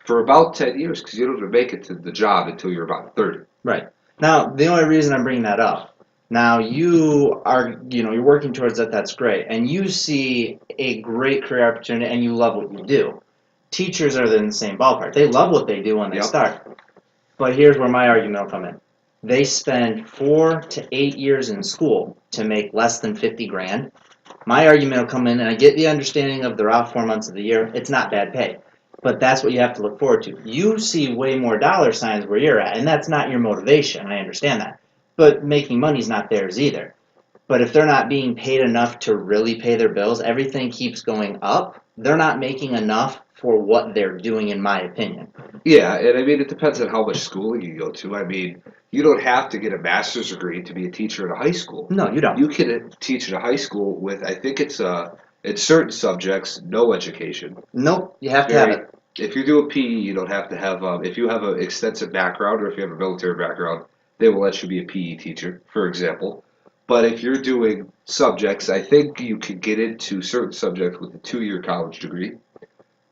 for about 10 years because you don't even make it to the job until you're about 30. Right. Now, the only reason I'm bringing that up, now you are, you're working towards that, that's great, and you see a great career opportunity and you love what you do. Teachers are in the same ballpark. They love what they do when they Yep. start. But here's where my argument will come in. They spend 4 to 8 years in school to make less than 50 grand. My argument will come in, and I get the understanding of they're out 4 months of the year. It's not bad pay. But that's what you have to look forward to. You see way more dollar signs where you're at, and that's not your motivation. I understand that. But making money's not theirs either. But if they're not being paid enough to really pay their bills, everything keeps going up. they're not making enough for what they're doing, in my opinion. Yeah, and I mean, it depends on how much schooling you go to. I mean, you don't have to get a master's degree to be a teacher in a high school. No, you don't. You can teach in a high school with, I think it's in certain subjects, no education. Nope, you have to have Very, it. if you do a PE, you don't have to have, if you have an extensive background or if you have a military background, they will let you be a PE teacher, for example. But if you're doing subjects, I think you can get into certain subjects with a 2-year college degree.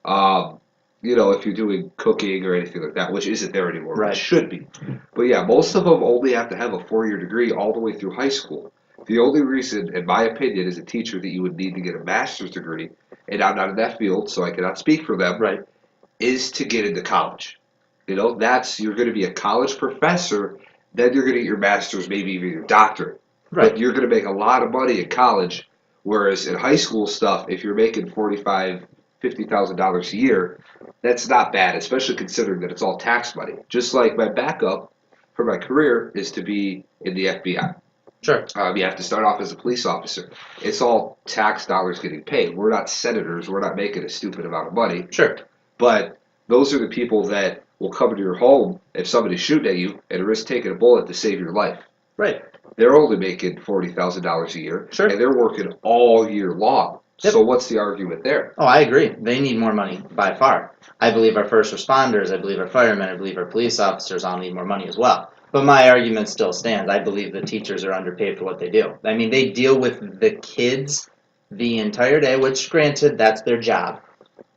Um, if you're doing cooking or anything like that, which isn't there anymore, but Right. should be. But yeah, most of them only have to have a 4-year degree all the way through high school. The only reason, in my opinion, as a teacher, that you would need to get a master's degree, and I'm not in that field, so I cannot speak for them, Right. is to get into college. You're going to be a college professor, then you're going to get your master's, maybe even your doctorate. Right. But you're going to make a lot of money in college, whereas in high school stuff, if you're making $50,000 a year, that's not bad, especially considering that it's all tax money. Just like my backup for my career is to be in the FBI. Sure. You have to start off as a police officer. It's all tax dollars getting paid. We're not senators. We're not making a stupid amount of money. Sure. But those are the people that will come to your home if somebody's shooting at you and risk taking a bullet to save your life. Right. They're only making $40,000 a year, Sure. and they're working all year long. Yep. So what's the argument there? Oh, I agree. They need more money by far. I believe our first responders, I believe our firemen, I believe our police officers all need more money as well. But my argument still stands. I believe the teachers are underpaid for what they do. I mean, they deal with the kids the entire day, which granted, that's their job.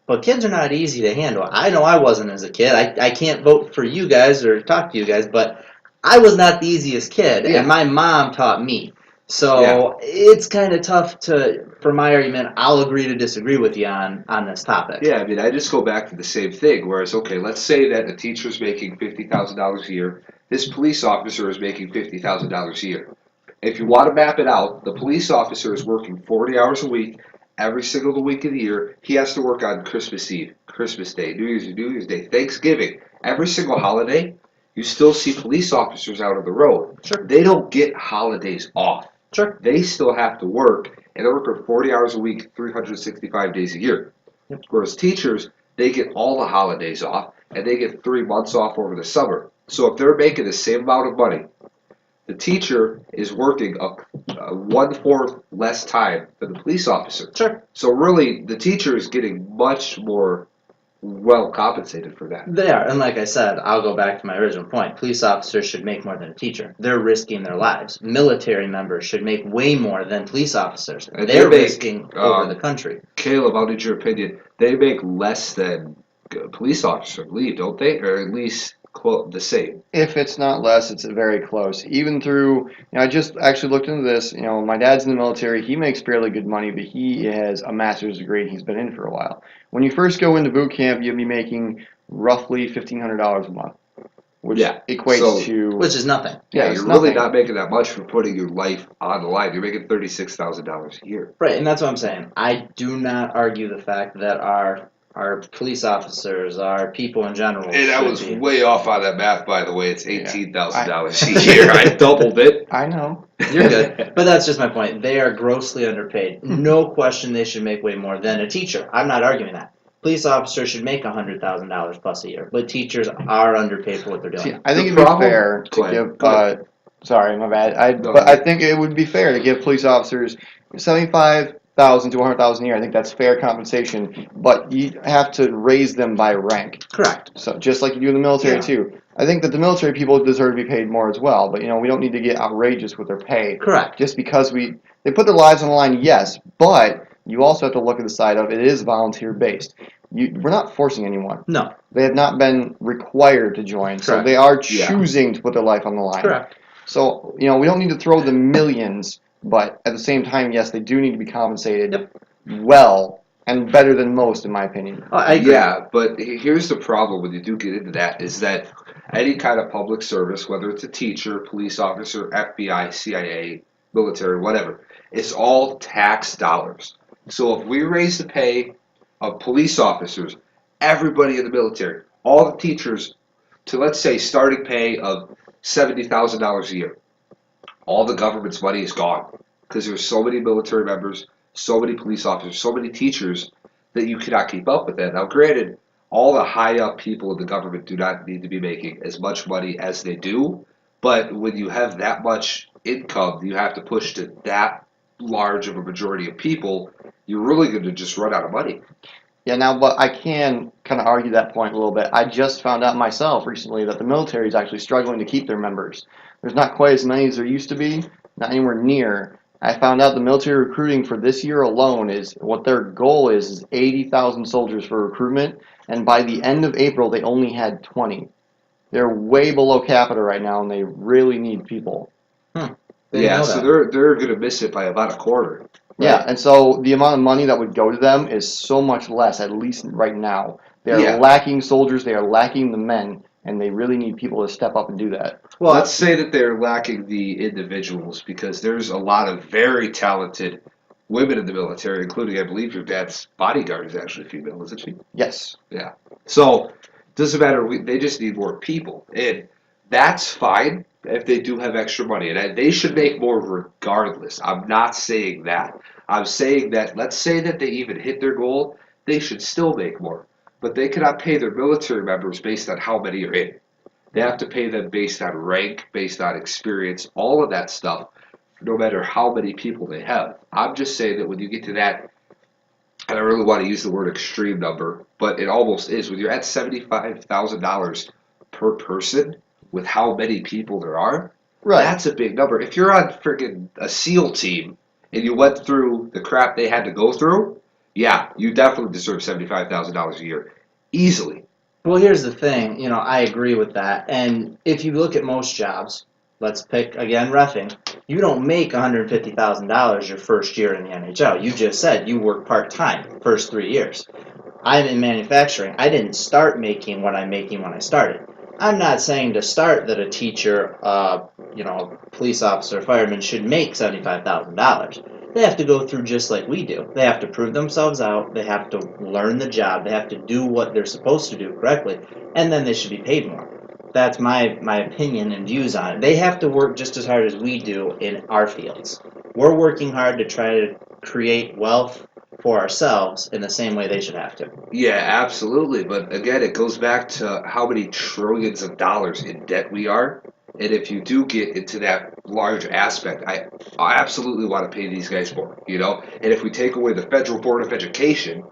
But kids are not easy to handle. I know I wasn't as a kid. I can't vote for you guys or talk to you guys, but I was not the easiest kid, Yeah. and my mom taught me. So it's kind of tough for my argument, I'll agree to disagree with you on this topic. Yeah, I mean, I just go back to the same thing. Whereas, okay, let's say that a teacher's making $50,000 a year. This police officer is making $50,000 a year. If you want to map it out, the police officer is working 40 hours a week, every single week of the year. He has to work on Christmas Eve, Christmas Day, New Year's Day, Thanksgiving. Every single holiday, you still see police officers out on the road. Sure. They don't get holidays off. Sure. They still have to work, and they're working 40 hours a week, 365 days a year. Yep. Whereas teachers, they get all the holidays off, and they get 3 months off over the summer. So if they're making the same amount of money, the teacher is working a 1/4 less time than the police officer. Sure. So really, the teacher is getting much more well compensated for that. They are, and like I said, I'll go back to my original point. Police officers should make more than a teacher. They're risking their lives. Military members should make way more than police officers. And They're they make, risking over the country. Caleb, I'll need your opinion. They make less than police officers, I believe, don't they? Or at least the same. If it's not less, it's very close. Even through, I just actually looked into this. My dad's in the military. He makes fairly good money, but he has a master's degree and he's been in for a while. When you first go into boot camp, you'll be making roughly $1,500 a month, which equates to Which is nothing. Yeah, it's you're really nothing. not making that much for putting your life on the line. You're making $36,000 a year. Right, and that's what I'm saying. I do not argue the fact that our police officers, our people in general. And I should was be. way off on that math, by the way. It's $18,000 a year. I doubled it. I know. You're good. But that's just my point. They are grossly underpaid. No question they should make way more than a teacher. I'm not arguing that. Police officers should make $100,000 plus a year, but teachers are underpaid for what they're doing. See, I think The it'd be problem- fair Go to ahead. give. Go ahead. Sorry, my bad. No, But I no. think it would be fair to give police officers 75,000 to 100,000 a year. I think that's fair compensation, but you have to raise them by rank. Correct. So just like you do in the military Yeah. too. I think that the military people deserve to be paid more as well. But we don't need to get outrageous with their pay. Correct. Just because they put their lives on the line, yes, but you also have to look at the side of it is volunteer based. We're not forcing anyone. No. They have not been required to join, so Correct. they are Yeah. choosing to put their life on the line. Correct. So we don't need to throw the millions, but at the same time, yes, they do need to be compensated well and better than most, in my opinion. Oh, I agree. Yeah, but here's the problem when you do get into that is that any kind of public service, whether it's a teacher, police officer, FBI, CIA, military, whatever, it's all tax dollars. So if we raise the pay of police officers, everybody in the military, all the teachers, to let's say starting pay of $70,000 a year, all the government's money is gone because there's so many military members, so many police officers, so many teachers that you cannot keep up with that. Now, granted, all the high up people in the government do not need to be making as much money as they do, but when you have that much income, you have to push to that large of a majority of people, you're really going to just run out of money. Yeah, now, but I can kind of argue that point a little bit. I just found out myself recently that the military is actually struggling to keep their members. There's not quite as many as there used to be, not anywhere near. I found out the military recruiting for this year alone is what their goal is 80,000 soldiers for recruitment, and by the end of April, they only had 20. They're way below capita right now, and they really need people. Didn't Yeah, know so that. they're going to miss it by about a quarter. Yeah, and so the amount of money that would go to them is so much less, at least right now. They are Yeah. lacking soldiers, they are lacking the men, and they really need people to step up and do that. Well, Let's say that they're lacking the individuals because there's a lot of very talented women in the military, including, I believe, your dad's bodyguard is actually female, isn't she? Yes. Yeah. So, doesn't matter. They just need more people. And that's fine if they do have extra money. And they should make more regardless. I'm not saying that. I'm saying that, let's say that they even hit their goal, they should still make more. But they cannot pay their military members based on how many are in. They have to pay them based on rank, based on experience, all of that stuff, no matter how many people they have. I'm just saying that when you get to that, I don't really want to use the word extreme number, but it almost is. When you're at $75,000 per person with how many people there are, Right. that's a big number. If you're on freaking a SEAL team and you went through the crap they had to go through, yeah, you definitely deserve $75,000 a year. Easily. Well, here's the thing. I agree with that. And if you look at most jobs, let's pick again reffing. You don't make $150,000 your first year in the NHL. You just said you work part time first 3 years. I'm in manufacturing. I didn't start making what I'm making when I started. I'm not saying to start that a teacher, police officer, fireman should make $75,000. They have to go through just like we do. They have to prove themselves out. They have to learn the job. They have to do what they're supposed to do correctly, and then they should be paid more. That's my opinion and views on it. They have to work just as hard as we do in our fields. We're working hard to try to create wealth for ourselves in the same way they should have to. Yeah, absolutely. But again, it goes back to how many trillions of dollars in debt we are. And if you do get into that large aspect, I absolutely want to pay these guys more, And if we take away the Federal Board of Education,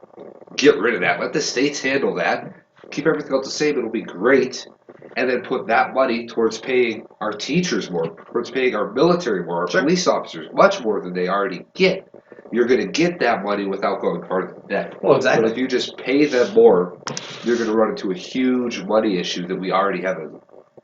get rid of that. Let the states handle that. Keep everything else the same. It'll be great. And then put that money towards paying our teachers more, towards paying our military more, our police officers much more than they already get. You're going to get that money without going further than that. Well, exactly. But if you just pay them more, you're going to run into a huge money issue that we already have a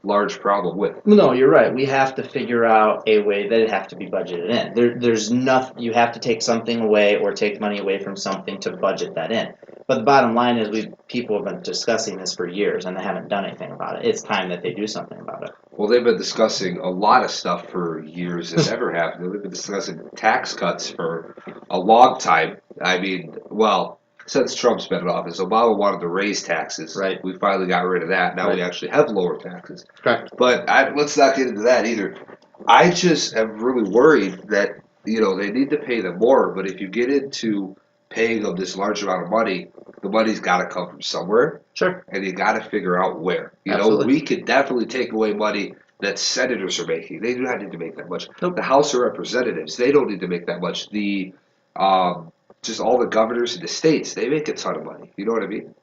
large problem with. No, you're right. We have to figure out a way that it have to be budgeted in. There's nothing. You have to take something away or take money away from something to budget that in. But the bottom line is, people have been discussing this for years and they haven't done anything about it. It's time that they do something about it. Well, they've been discussing a lot of stuff for years and never happened. They've been discussing tax cuts for a long time. I mean, well, since Trump's been in office, Obama wanted to raise taxes. Right. We finally got rid of that. Now we actually have lower taxes. Correct. But let's not get into that either. I just am really worried that, they need to pay them more, but if you get into paying them this large amount of money, the money's got to come from somewhere. Sure. And you got to figure out where. Absolutely. We could definitely take away money that senators are making. They do not need to make that much. Nope. The House of Representatives, they don't need to make that much. The just all the governors in the states, they make a ton of money. You know what I mean?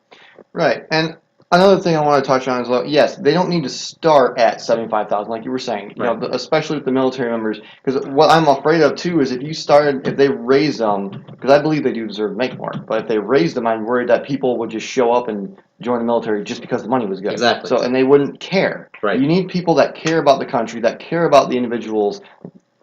Right. And another thing I want to touch on is, yes, they don't need to start at 75,000, like you were saying. Right. Especially with the military members, because what I'm afraid of too is if they raise them, because I believe they do deserve to make more. But if they raise them, I'm worried that people would just show up and join the military just because the money was good. Exactly. And they wouldn't care. Right. You need people that care about the country, that care about the individuals,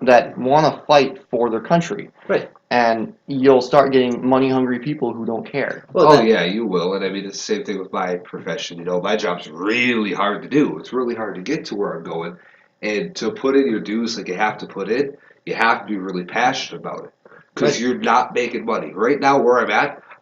that want to fight for their country. Right. And you'll start getting money-hungry people who don't care. Well, yeah, you will. And I mean, it's the same thing with my profession. My job's really hard to do. It's really hard to get to where I'm going. And to put in your dues like you have to put in, you have to be really passionate about it. Because you're not making money. Right now, where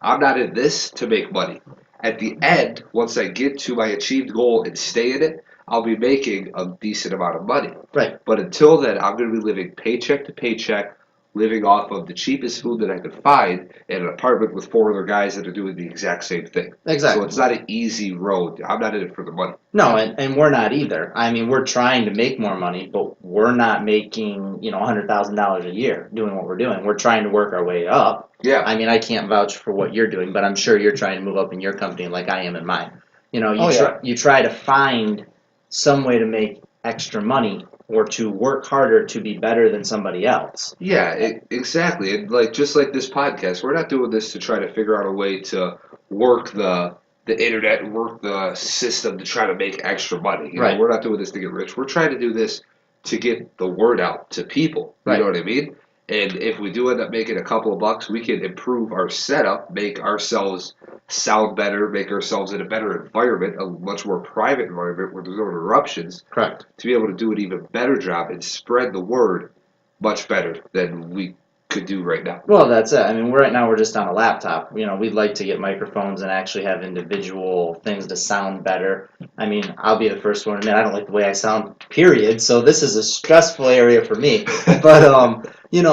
I'm not in this to make money. At the end, once I get to my achieved goal and stay in it, I'll be making a decent amount of money. Right. But until then, I'm going to be living paycheck to paycheck, living off of the cheapest food that I could find in an apartment with four other guys that are doing the exact same thing. So it's Exactly. not an easy road. I'm not in it for the money. No, and we're not either. I mean, we're trying to make more money, but we're not making, $100,000 a year doing what we're doing. We're trying to work our way up. Yeah. I mean, I can't vouch for what you're doing, but I'm sure you're trying to move up in your company like I am in mine. Oh, yeah. You try to find some way to make extra money or to work harder to be better than somebody else. Yeah, exactly. And like just like this podcast, we're not doing this to try to figure out a way to work the internet and work the system to try to make extra money. Right. We're not doing this to get rich. We're trying to do this to get the word out to people. You Right. know what I mean? And if we do end up making a couple of bucks, we can improve our setup, make ourselves sound better, make ourselves in a better environment, a much more private environment where there's no interruptions, Correct. to be able to do an even better job and spread the word much better than we could do right now. Well, that's it. I mean, right now we're just on a laptop. We'd like to get microphones and actually have individual things to sound better. I mean, I'll be the first one to admit I don't like the way I sound, period. So this is a stressful area for me. But,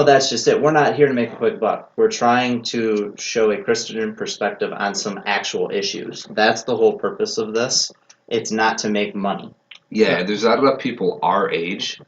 that's just it. We're not here to make a quick buck. We're trying to show a Christian perspective on some actual issues. That's the whole purpose of this. It's not to make money. Yeah, there's not enough people our age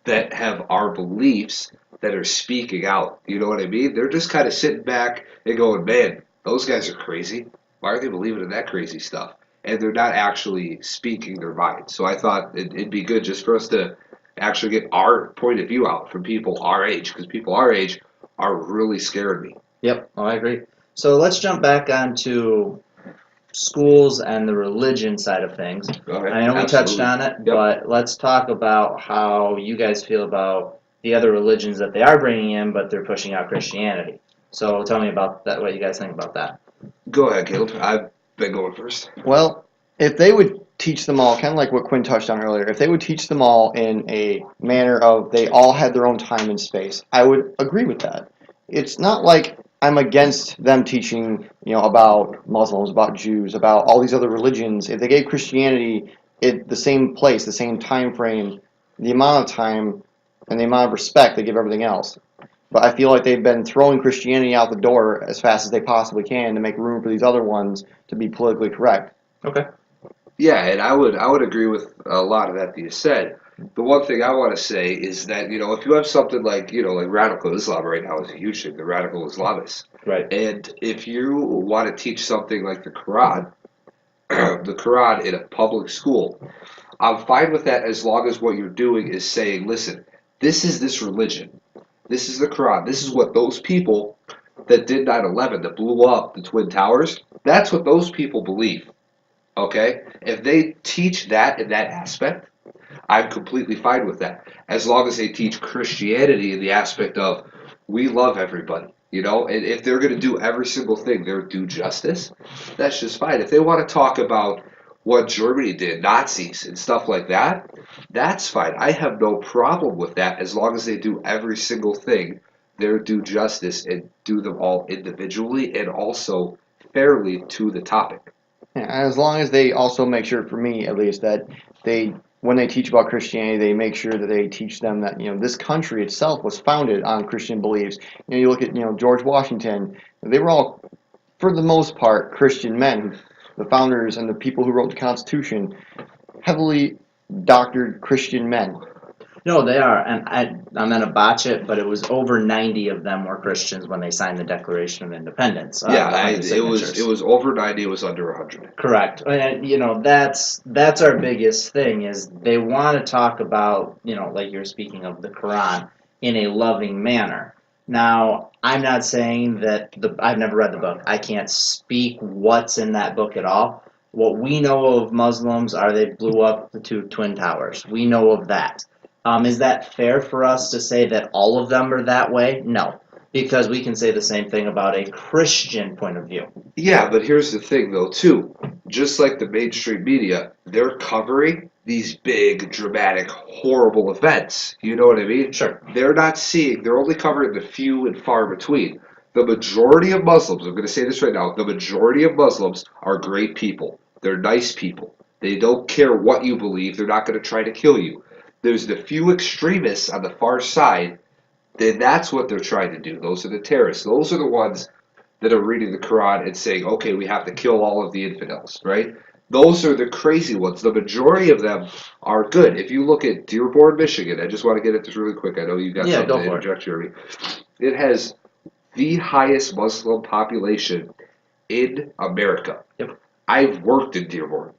that have our beliefs that are speaking out. You know what I mean? They're just kind of sitting back and going, man, those guys are crazy. Why are they believing in that crazy stuff? And they're not actually speaking their mind. So I thought it'd be good just for us to actually get our point of view out from people our age, because people our age are really scaring me. Yep, I agree. So let's jump back onto schools and the religion side of things. Okay, I know we touched absolutely. on it, Yep. but let's talk about how you guys feel about the other religions that they are bringing in, but they're pushing out Christianity. So tell me about that. What you guys think about that? Go ahead, Caleb. I've been going first. Well, if they would teach them all, kind of like what Quinn touched on earlier, if they would teach them all in a manner of they all had their own time and space, I would agree with that. It's not like I'm against them teaching, about Muslims, about Jews, about all these other religions. If they gave Christianity the same place, the same time frame, the amount of time, and the amount of respect they give everything else. But I feel like they've been throwing Christianity out the door as fast as they possibly can to make room for these other ones to be politically correct. Okay. Yeah, and I would agree with a lot of that you said. The one thing I want to say is that if you have something like like radical Islam right now is a huge thing, the radical Islamists, Right. and if you want to teach something like the Quran, the Quran in a public school, I'm fine with that as long as what you're doing is saying, listen, this is this religion, this is the Quran, this is what those people that did 9/11, that blew up the Twin Towers, that's what those people believe. Okay? If they teach that in that aspect, I'm completely fine with that. As long as they teach Christianity in the aspect of we love everybody, and if they're going to do every single thing, they're due justice, that's just fine. If they want to talk about what Germany did, Nazis and stuff like that, that's fine. I have no problem with that as long as they do every single thing, their due justice, and do them all individually and also fairly to the topic. Yeah, as long as they also make sure, for me at least, that when they teach about Christianity, they make sure that they teach them that this country itself was founded on Christian beliefs. You look at George Washington; they were all, for the most part, Christian men. The founders and the people who wrote the Constitution, heavily doctored Christian men. No, they are, and I'm going to botch it, but it was over 90 of them were Christians when they signed the Declaration of Independence. Yeah, behind the it was signatures. over 90. It was under 100. Correct, and that's our biggest thing is they want to talk about like you're speaking of the Quran in a loving manner. Now, I'm not saying that I've never read the book. I can't speak what's in that book at all. What we know of Muslims are they blew up the two Twin Towers. We know of that. Is that fair for us to say that all of them are that way? No, because we can say the same thing about a Christian point of view. Yeah, but here's the thing, though, too. Just like the mainstream media, they're covering these big, dramatic, horrible events. You know what I mean? Sure. They're only covering the few and far between. The majority of Muslims, I'm going to say this right now, the majority of Muslims are great people. They're nice people. They don't care what you believe. They're not going to try to kill you. There's the few extremists on the far side then that's what they're trying to do. Those are the terrorists. Those are the ones that are reading the Quran and saying, okay, we have to kill all of the infidels, right? Those are the crazy ones. The majority of them are good. If you look at Dearborn, Michigan, I just want to get at this really quick. I know you got Yeah, something go to for it. interject, Jeremy. It has the highest Muslim population in America. Yep. I've worked in Dearborn.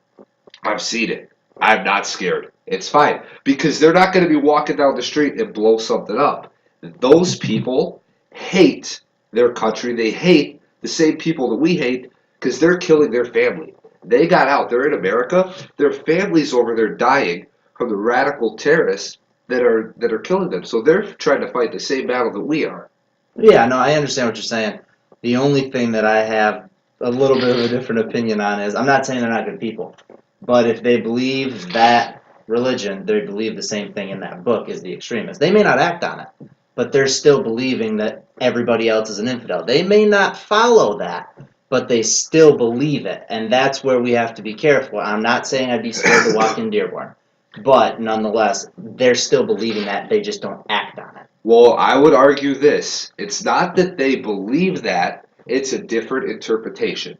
I've seen it. I'm not scared. It's fine because they're not going to be walking down the street and blow something up. Those people hate their country. They hate the same people that we hate because they're killing their family. They got out. They're in America. Their families over there dying from the radical terrorists that are killing them. So they're trying to fight the same battle that we are. Yeah, no, I understand what you're saying. The only thing that I have a little bit of a different opinion on is I'm not saying they're not good people, but if they believe that religion, they believe the same thing in that book as the extremists. They may not act on it, but they're still believing that everybody else is an infidel. They may not follow that, but they still believe it, and that's where we have to be careful. I'm not saying I'd be scared to walk in Dearborn, but nonetheless, they're still believing that. They just don't act on it. Well, I would argue this. It's not that they believe that, it's a different interpretation.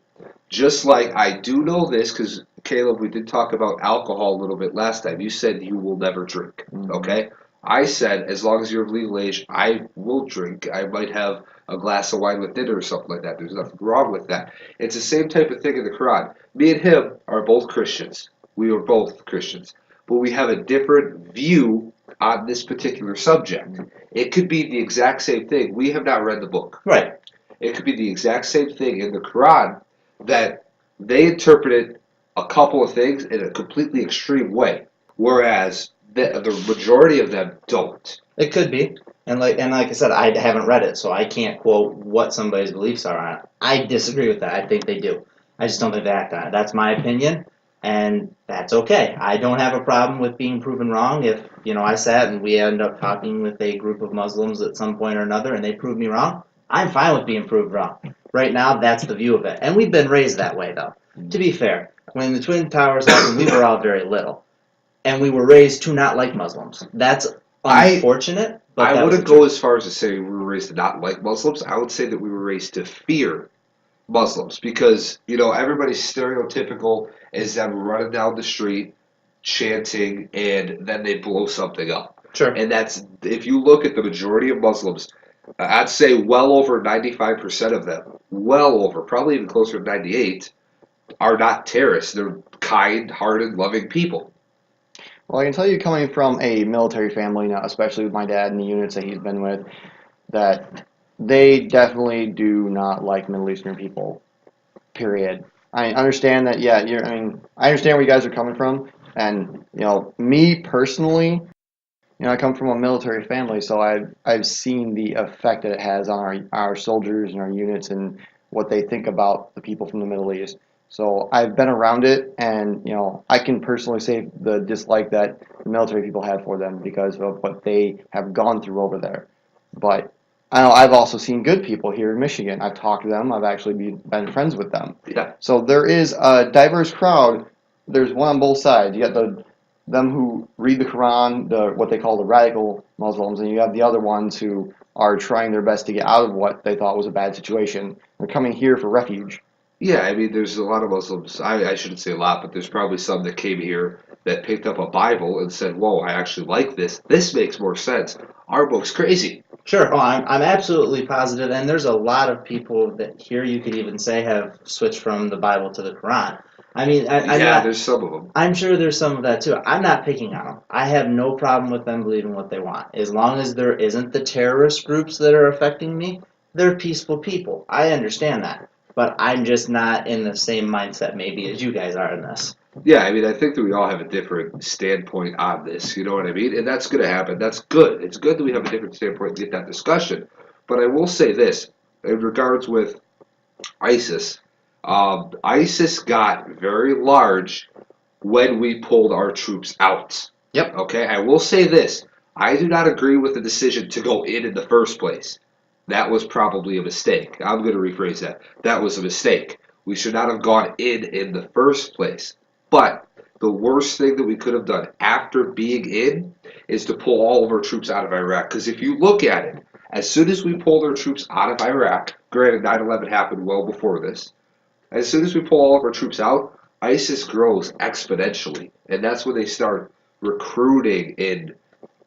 Just like I do know this, because Caleb, we did talk about alcohol a little bit last time. You said you will never drink, okay? I said as long as you're of legal age, I will drink. I might have a glass of wine with dinner or something like that. There's nothing wrong with that. It's the same type of thing in the Quran. Me and him are both Christians. We are both Christians. But we have a different view on this particular subject. It could be the exact same thing. We have not read the book. Right. It could be the exact same thing in the Quran that they interpreted a couple of things in a completely extreme way, whereas the majority of them don't. It could be. And like I said, I haven't read it, so I can't quote what somebody's beliefs are on it. I disagree with that. I think they do. I just don't think they act on it. That's my opinion, and that's okay. I don't have a problem with being proven wrong. If I sat and we end up talking with a group of Muslims at some point or another, and they prove me wrong, I'm fine with being proved wrong. Right now, that's the view of it, and we've been raised that way, though. To be fair, when the Twin Towers happened, we were all very little, and we were raised to not like Muslims. That's unfortunate, but I that was wouldn't the truth. go as far as to say we were raised to not like Muslims. I would say that we were raised to fear Muslims because, everybody's stereotypical is them running down the street, chanting, and then they blow something up. Sure. And if you look at the majority of Muslims, I'd say well over 95% of them, well over, probably even closer to 98, are not terrorists. They're kind-hearted, loving people. Well, I can tell you, coming from a military family now, especially with my dad and the units that he's been with, that they definitely do not like Middle Eastern people. Period. I understand that. Yeah, I understand where you guys are coming from, and me personally, I come from a military family, so I've seen the effect that it has on our soldiers and our units and what they think about the people from the Middle East. So I've been around it, and I can personally say the dislike that the military people have for them because of what they have gone through over there. But I know I've also seen good people here in Michigan. I've talked to them. I've actually been friends with them. Yeah. So there is a diverse crowd. There's one on both sides. You got them who read the Quran, what they call the radical Muslims, and you have the other ones who are trying their best to get out of what they thought was a bad situation. They're coming here for refuge. Yeah, there's a lot of Muslims. I shouldn't say a lot, but there's probably some that came here that picked up a Bible and said, whoa, I actually like this. This makes more sense. Our book's crazy. Sure. Oh, I'm absolutely positive, and there's a lot of people that here you could even say have switched from the Bible to the Quran. There's some of them. I'm sure there's some of that too. I'm not picking on them. I have no problem with them believing what they want. As long as there isn't the terrorist groups that are affecting me, they're peaceful people. I understand that. But I'm just not in the same mindset maybe as you guys are in this. Yeah, I think that we all have a different standpoint on this, you know what I mean? And that's going to happen. That's good. It's good that we have a different standpoint and get that discussion. But I will say this, in regards with ISIS, ISIS got very large when we pulled our troops out. Yep. Okay, I will say this. I do not agree with the decision to go in the first place. That was probably a mistake. I'm going to rephrase that. That was a mistake. We should not have gone in the first place. But the worst thing that we could have done after being in is to pull all of our troops out of Iraq. Because if you look at it, as soon as we pulled our troops out of Iraq, granted 9/11 happened well before this, as soon as we pull all of our troops out, ISIS grows exponentially. And that's when they start recruiting and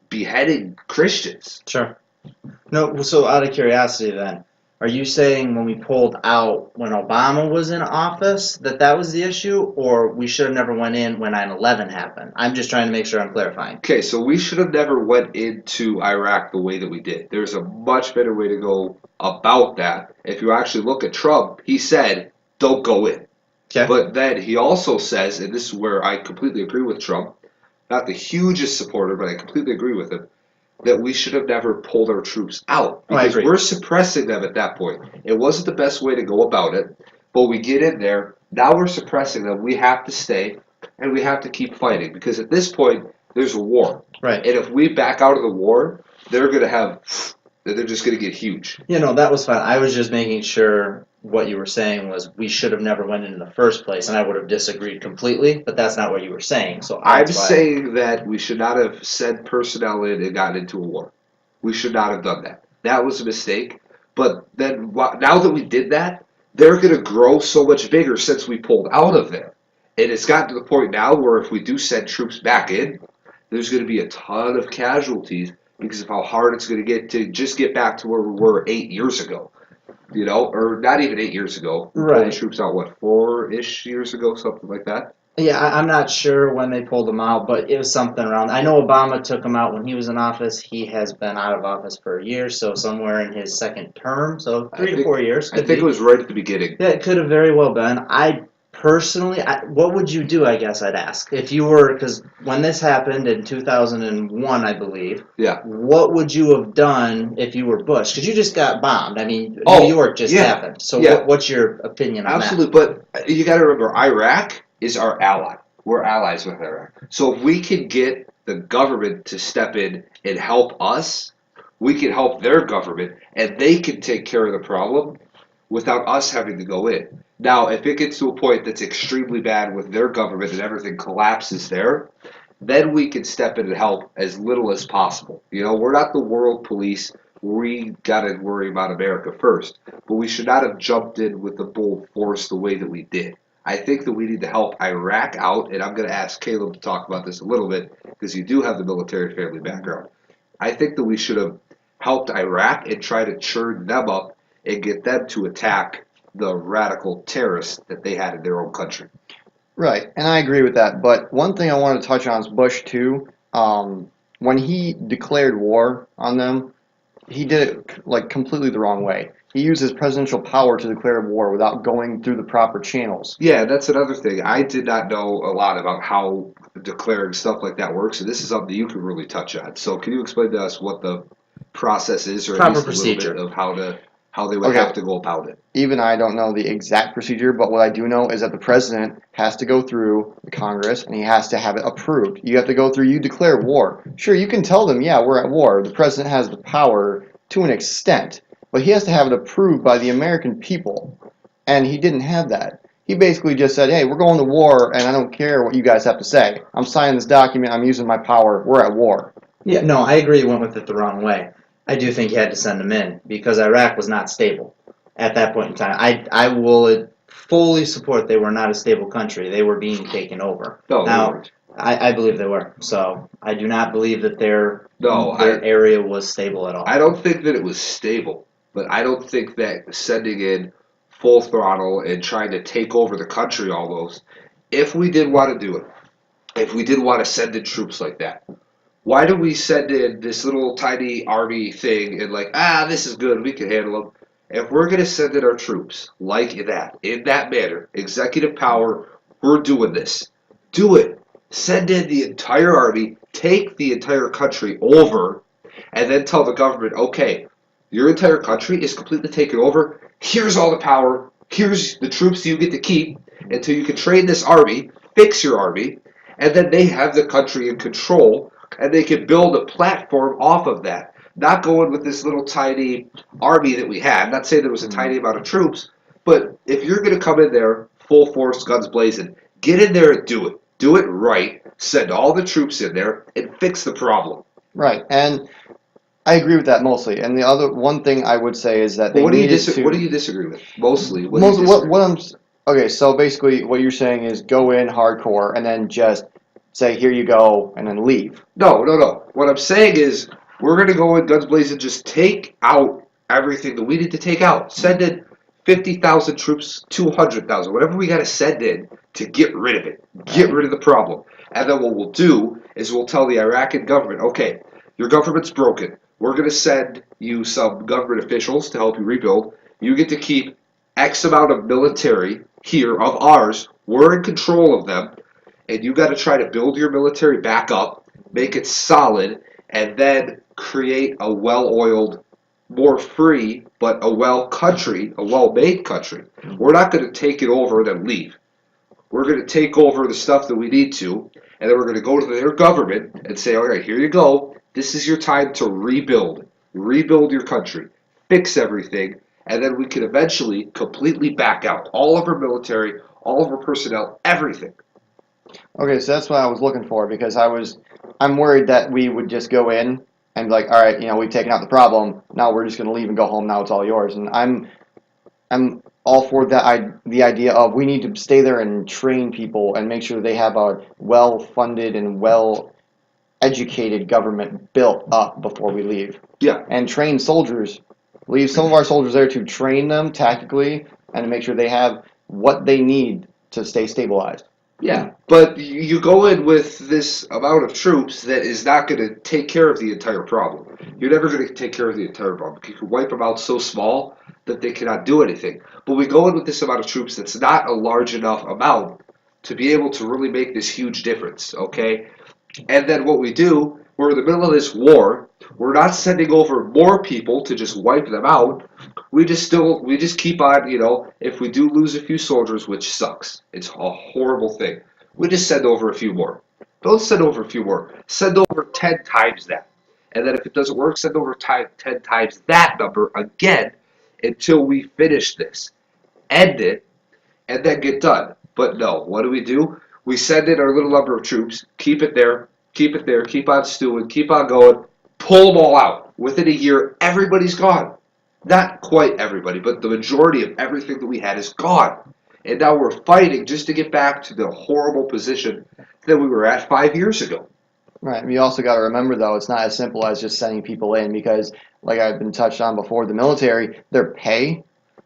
beheading Christians. Sure. No, so out of curiosity then, are you saying when we pulled out when Obama was in office that was the issue, or we should have never went in when 9/11 happened? I'm just trying to make sure I'm clarifying. Okay, so we should have never went into Iraq the way that we did. There's a much better way to go about that. If you actually look at Trump, he said, don't go in. Okay. But then he also says, and this is where I completely agree with Trump, not the hugest supporter, but I completely agree with him, that we should have never pulled our troops out. Oh, I Because agree. we're suppressing them at that point. It wasn't the best way to go about it, but we get in there, now we're suppressing them, we have to stay, and we have to keep fighting. Because at this point, there's a war. Right. And if we back out of the war, they're just going to get huge. You know, that was fine. I was just making sure what you were saying was we should have never went in the first place, and I would have disagreed completely, but that's not what you were saying. So I'm that's why- saying that we should not have sent personnel in and gotten into a war. We should not have done that. That was a mistake. But then, now that we did that, they're going to grow so much bigger since we pulled out of there. And it's gotten to the point now where if we do send troops back in, there's going to be a ton of casualties because of how hard it's going to get to just get back to where we were 8 years ago. You know, or not even 8 years ago. We pulled Right. the troops out, what, 4-ish years ago, something like that? Yeah, I'm not sure when they pulled them out, but it was something around. I know Obama took them out when he was in office. He has been out of office for a year, so somewhere in his second term, so 3 to 4 years. I think it was right at the beginning. Yeah, it could have very well been. I personally, what would you do, I guess I'd ask. If you were, because when this happened in 2001, I believe, Yeah. what would you have done if you were Bush? Because you just got bombed. I mean, Oh, New York just yeah. happened. So Yeah. what's your opinion on Absolutely, but you got to remember, Iraq is our ally. We're allies with Iraq. So if we can get the government to step in and help us, we can help their government, and they can take care of the problem without us having to go in. Now, if it gets to a point that's extremely bad with their government and everything collapses there, then we can step in and help as little as possible. You know, we're not the world police. We got to worry about America first. But we should not have jumped in with the full force the way that we did. I think that we need to help Iraq out, and I'm going to ask Caleb to talk about this a little bit because you do have the military family background. I think that we should have helped Iraq and try to churn them up and get them to attack the radical terrorists that they had in their own country. Right, and I agree with that. But one thing I wanted to touch on is Bush too. When he declared war on them, he did it like completely the wrong way. He used his presidential power to declare war without going through the proper channels. Yeah, that's another thing. I did not know a lot about how declaring stuff like that works, and this is something you can really touch on. So can you explain to us what the process is, or Proper at least a procedure. little bit of how they would Okay. have to go about it? Even I don't know the exact procedure, but what I do know is that the president has to go through the Congress and he has to have it approved. You have to go through, you declare war. Sure, you can tell them, yeah, we're at war. The president has the power to an extent, but he has to have it approved by the American people. And he didn't have that. He basically just said, hey, we're going to war and I don't care what you guys have to say. I'm signing this document, I'm using my power, we're at war. Yeah, no, I agree. You went with it the wrong way. I do think you had to send them in because Iraq was not stable at that point in time. I will fully support they were not a stable country. They were being taken over. No, Now, they weren't. I believe they were. So I do not believe that their No, area was stable at all. I don't think that it was stable, but I don't think that sending in full throttle and trying to take over the country almost, if we did want to do it, if we did want to send in troops like that, why do we send in this little tiny army thing and like, this is good, we can handle them? If we're going to send in our troops like that, in that manner, executive power, we're doing this. Do it. Send in the entire army, take the entire country over, and then tell the government, okay, your entire country is completely taken over. Here's all the power. Here's the troops you get to keep until you can train this army, fix your army, and then they have the country in control, and they can build a platform off of that. Not going with this little tiny army that we had. Not saying there was a tiny amount of troops, but if you're going to come in there full force, guns blazing, get in there and do it. do it right, send all the troops in there, and fix the problem. Right, and I agree with that mostly. And the other one thing I would say is that But they needed what do to. you disagree with? Mostly, what do you Most disagree what with? I'm okay. So basically, what you're saying is go in hardcore and then just say here you go and then leave. No, no, no. What I'm saying is we're going to go in guns blazing, just take out everything that we need to take out. Send in 50,000 troops, 200,000, whatever we got to send in to get rid of it, get Right. rid of the problem. And then what we'll do is we'll tell the Iraqi government, okay, your government's broken. We're going to send you some government officials to help you rebuild. You get to keep X amount of military here of ours. We're in control of them. And you got to try to build your military back up, make it solid, and then create a well-oiled, more free, but a well-made country. We're not going to take it over and then leave. We're going to take over the stuff that we need to, and then we're going to go to their government and say, all right, here you go. This is your time to rebuild. Rebuild your country. Fix everything, and then we can eventually completely back out. All of our military, all of our personnel, everything. Okay, so that's what I was looking for because I'm worried that we would just go in and be like, all right, we've taken out the problem. Now we're just going to leave and go home. Now it's all yours. And I'm all for the idea of we need to stay there and train people and make sure they have a well-funded and well-educated government built up before we leave. Yeah. And train soldiers. Leave some of our soldiers there to train them tactically and to make sure they have what they need to stay stabilized. Yeah, but you go in with this amount of troops that is not going to take care of the entire problem. You're never going to take care of the entire problem. You can wipe them out so small that they cannot do anything. But we go in with this amount of troops that's not a large enough amount to be able to really make this huge difference, okay? And then what we do, we're in the middle of this war. We're not sending over more people to just wipe them out. We just keep on, if we do lose a few soldiers, which sucks. It's a horrible thing. We just send over a few more. Don't send over a few more. Send over 10 times that. And then if it doesn't work, send over 10 times that number again until we finish this. End it, and then get done. But no, what do? We send in our little number of troops, keep it there, keep on stewing, keep on going, pull them all out. Within a year, everybody's gone. Not quite everybody, but the majority of everything that we had is gone. And now we're fighting just to get back to the horrible position that we were at 5 years ago. Right. You also got to remember, though, it's not as simple as just sending people in because, like I've been touched on before, the military, their pay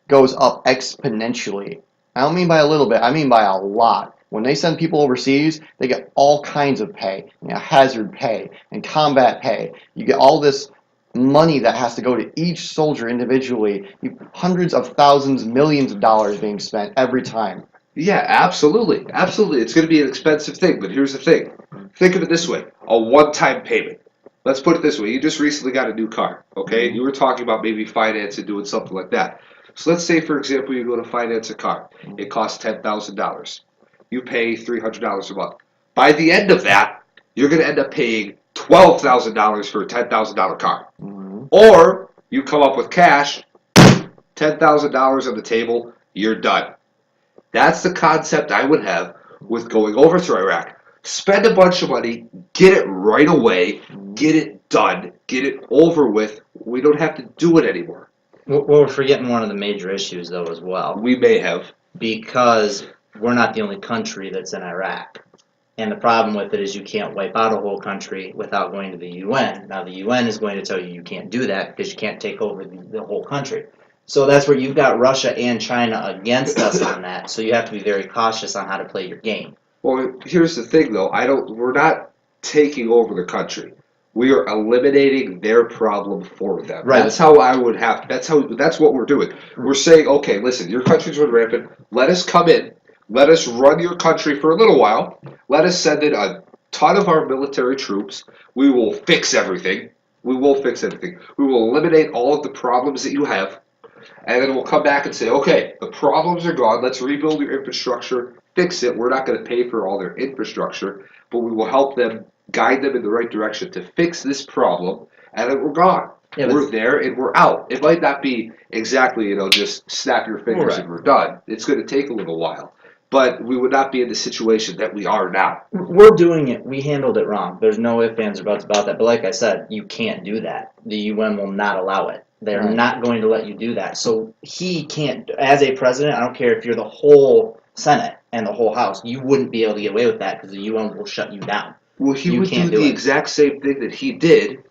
goes up exponentially. I don't mean by a little bit, I mean by a lot. When they send people overseas, they get all kinds of pay, hazard pay and combat pay. You get all this money that has to go to each soldier individually. Hundreds of thousands, millions of dollars being spent every time. Yeah, absolutely. Absolutely. It's going to be an expensive thing, but here's the thing. Think of it this way, a one-time payment. Let's put it this way. You just recently got a new car, okay? You were talking about maybe finance and doing something like that. So let's say, for example, you go to finance a car. It costs $10,000. You pay $300 a month. By the end of that, you're going to end up paying $12,000 for a $10,000 car. Or you come up with cash, $10,000 on the table, you're done. That's the concept I would have with going over to Iraq. Spend a bunch of money, get it right away, get it done, get it over with. We don't have to do it anymore. Well, we're forgetting one of the major issues, though, as well, We may have. because we're not the only country that's in Iraq. And the problem with it is you can't wipe out a whole country without going to the UN. Now, the UN is going to tell you can't do that because you can't take over the whole country. So that's where you've got Russia and China against us on that. So you have to be very cautious on how to play your game. Well, here's the thing, though. We're not taking over the country. We are eliminating their problem for them. Right. That's how I would have. That's what we're doing. We're saying, okay, listen, your country's run rampant. Let us come in. Let us run your country for a little while. Let us send in a ton of our military troops. We will fix everything. We will fix everything. We will eliminate all of the problems that you have. And then we'll come back and say, okay, the problems are gone. Let's rebuild your infrastructure, fix it. We're not going to pay for all their infrastructure, but we will help them, guide them in the right direction to fix this problem, and then we're gone. Yeah, we're there and we're out. It might not be exactly, just snap your fingers Right. and we're done. It's going to take a little while. but we would not be in the situation that we are now. We're doing it. We handled it wrong. There's no ifs, ands, or buts about that. But like I said, you can't do that. The UN will not allow it. They're Right. not going to let you do that. So he can't, as a president, I don't care if you're the whole Senate and the whole House, you wouldn't be able to get away with that because the UN will shut you down. Well, he You would do can't do the it. exact same thing that he did,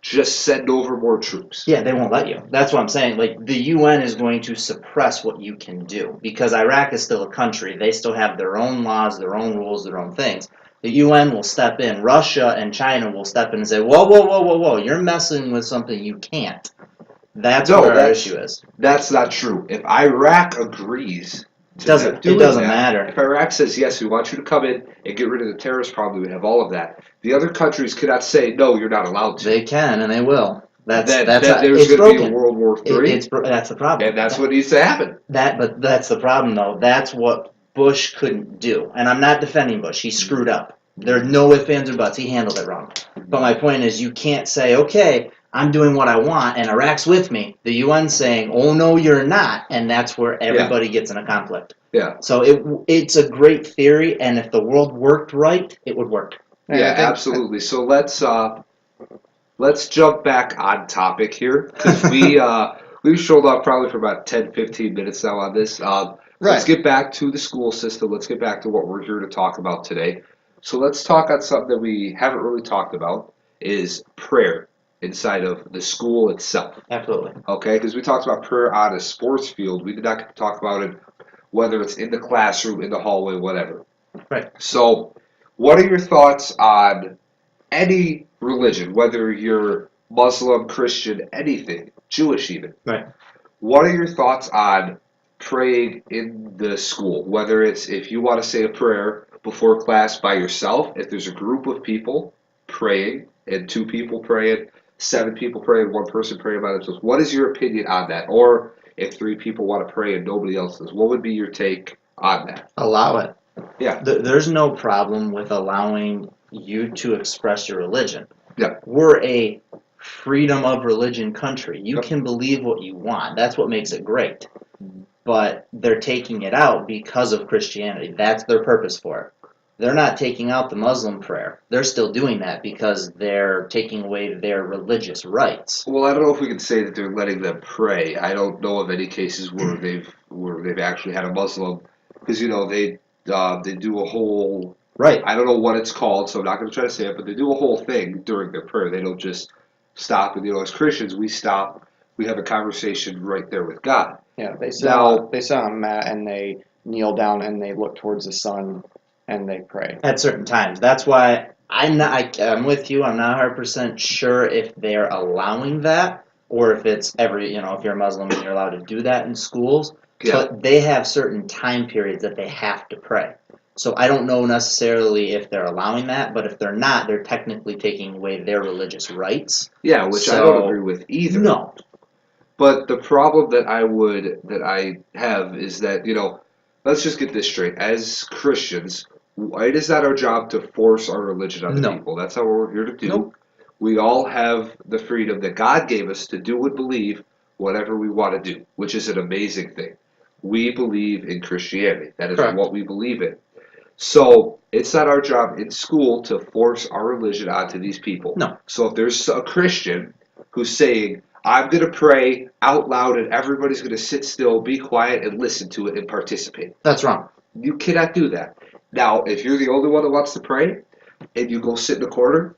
just send over more troops. Yeah, they won't let you. That's what I'm saying. Like, the UN is going to suppress what you can do because Iraq is still a country. They still have their own laws, their own rules, their own things. The UN will step in. Russia and China will step in and say, whoa, whoa, whoa, whoa, whoa, you're messing with something you can't. That's No, where our that's- issue is. That's not true. If Iraq agrees to them It doing doesn't that, matter. if Iraq says, yes, we want you to come in and get rid of the terrorist problem, we have all of that. The other countries cannot say, no, you're not allowed to. They can and they will. That's then how, there's it's going to be a broken. World War III, That's the problem. and that's what needs to happen. But that's the problem, though. That's what Bush couldn't do. And I'm not defending Bush. He screwed up. There's no ifs, ands, or buts. He handled it wrong. But my point is, you can't say, okay, I'm doing what I want, and Iraq's with me. The UN's saying, oh, no, you're not. And that's where everybody gets in a conflict. Yeah. So it's a great theory, and if the world worked right, it would work. Yeah, absolutely. So let's jump back on topic here because we've showed off probably for about 10, 15 minutes now on this. Let's get back to the school system. Let's get back to what we're here to talk about today. So let's talk on something that we haven't really talked about is prayer inside of the school itself. Absolutely. Okay, because we talked about prayer on a sports field. We did not get to talk about it whether it's in the classroom, in the hallway, whatever. Right. So what are your thoughts on any religion, whether you're Muslim, Christian, anything, Jewish even? Right. What are your thoughts on praying in the school? Whether it's if you want to say a prayer before class by yourself, if there's a group of people praying, and 2 people praying, 7 people praying, 1 person praying by themselves. What is your opinion on that? Or if 3 people want to pray and nobody else does, what would be your take on that? Allow it. Yeah. There's no problem with allowing you to express your religion. Yeah. We're a freedom of religion country. You Yep. can believe what you want. That's what makes it great. But they're taking it out because of Christianity. That's their purpose for it. They're not taking out the Muslim prayer. They're still doing that because they're taking away their religious rights. Well, I don't know if we can say that they're letting them pray. I don't know of any cases where they've actually had a Muslim, because they do a whole. Right. I don't know what it's called, so I'm not going to try to say it, but they do a whole thing during their prayer. They don't just stop, and as Christians, we stop. We have a conversation right there with God. Yeah, they sit on a mat and they kneel down and they look towards the sun and they pray. At certain times. That's why I'm with you. I'm not 100% sure if they're allowing that or if it's if you're a Muslim and you're allowed to do that in schools. Yeah. But they have certain time periods that they have to pray. So I don't know necessarily if they're allowing that, but if they're not, they're technically taking away their religious rights. Yeah, which I don't agree with either. No. But the problem that I have is that, let's just get this straight. As Christians, it is not our job to force our religion on the people. That's not what we're here to do. Nope. We all have the freedom that God gave us to do and believe whatever we want to do, which is an amazing thing. We believe in Christianity. That is Correct. what we believe in. So it's not our job in school to force our religion onto these people. No. So if there's a Christian who's saying, I'm going to pray out loud and everybody's going to sit still, be quiet, and listen to it and participate. That's wrong. You cannot do that. Now, if you're the only one that wants to pray and you go sit in the corner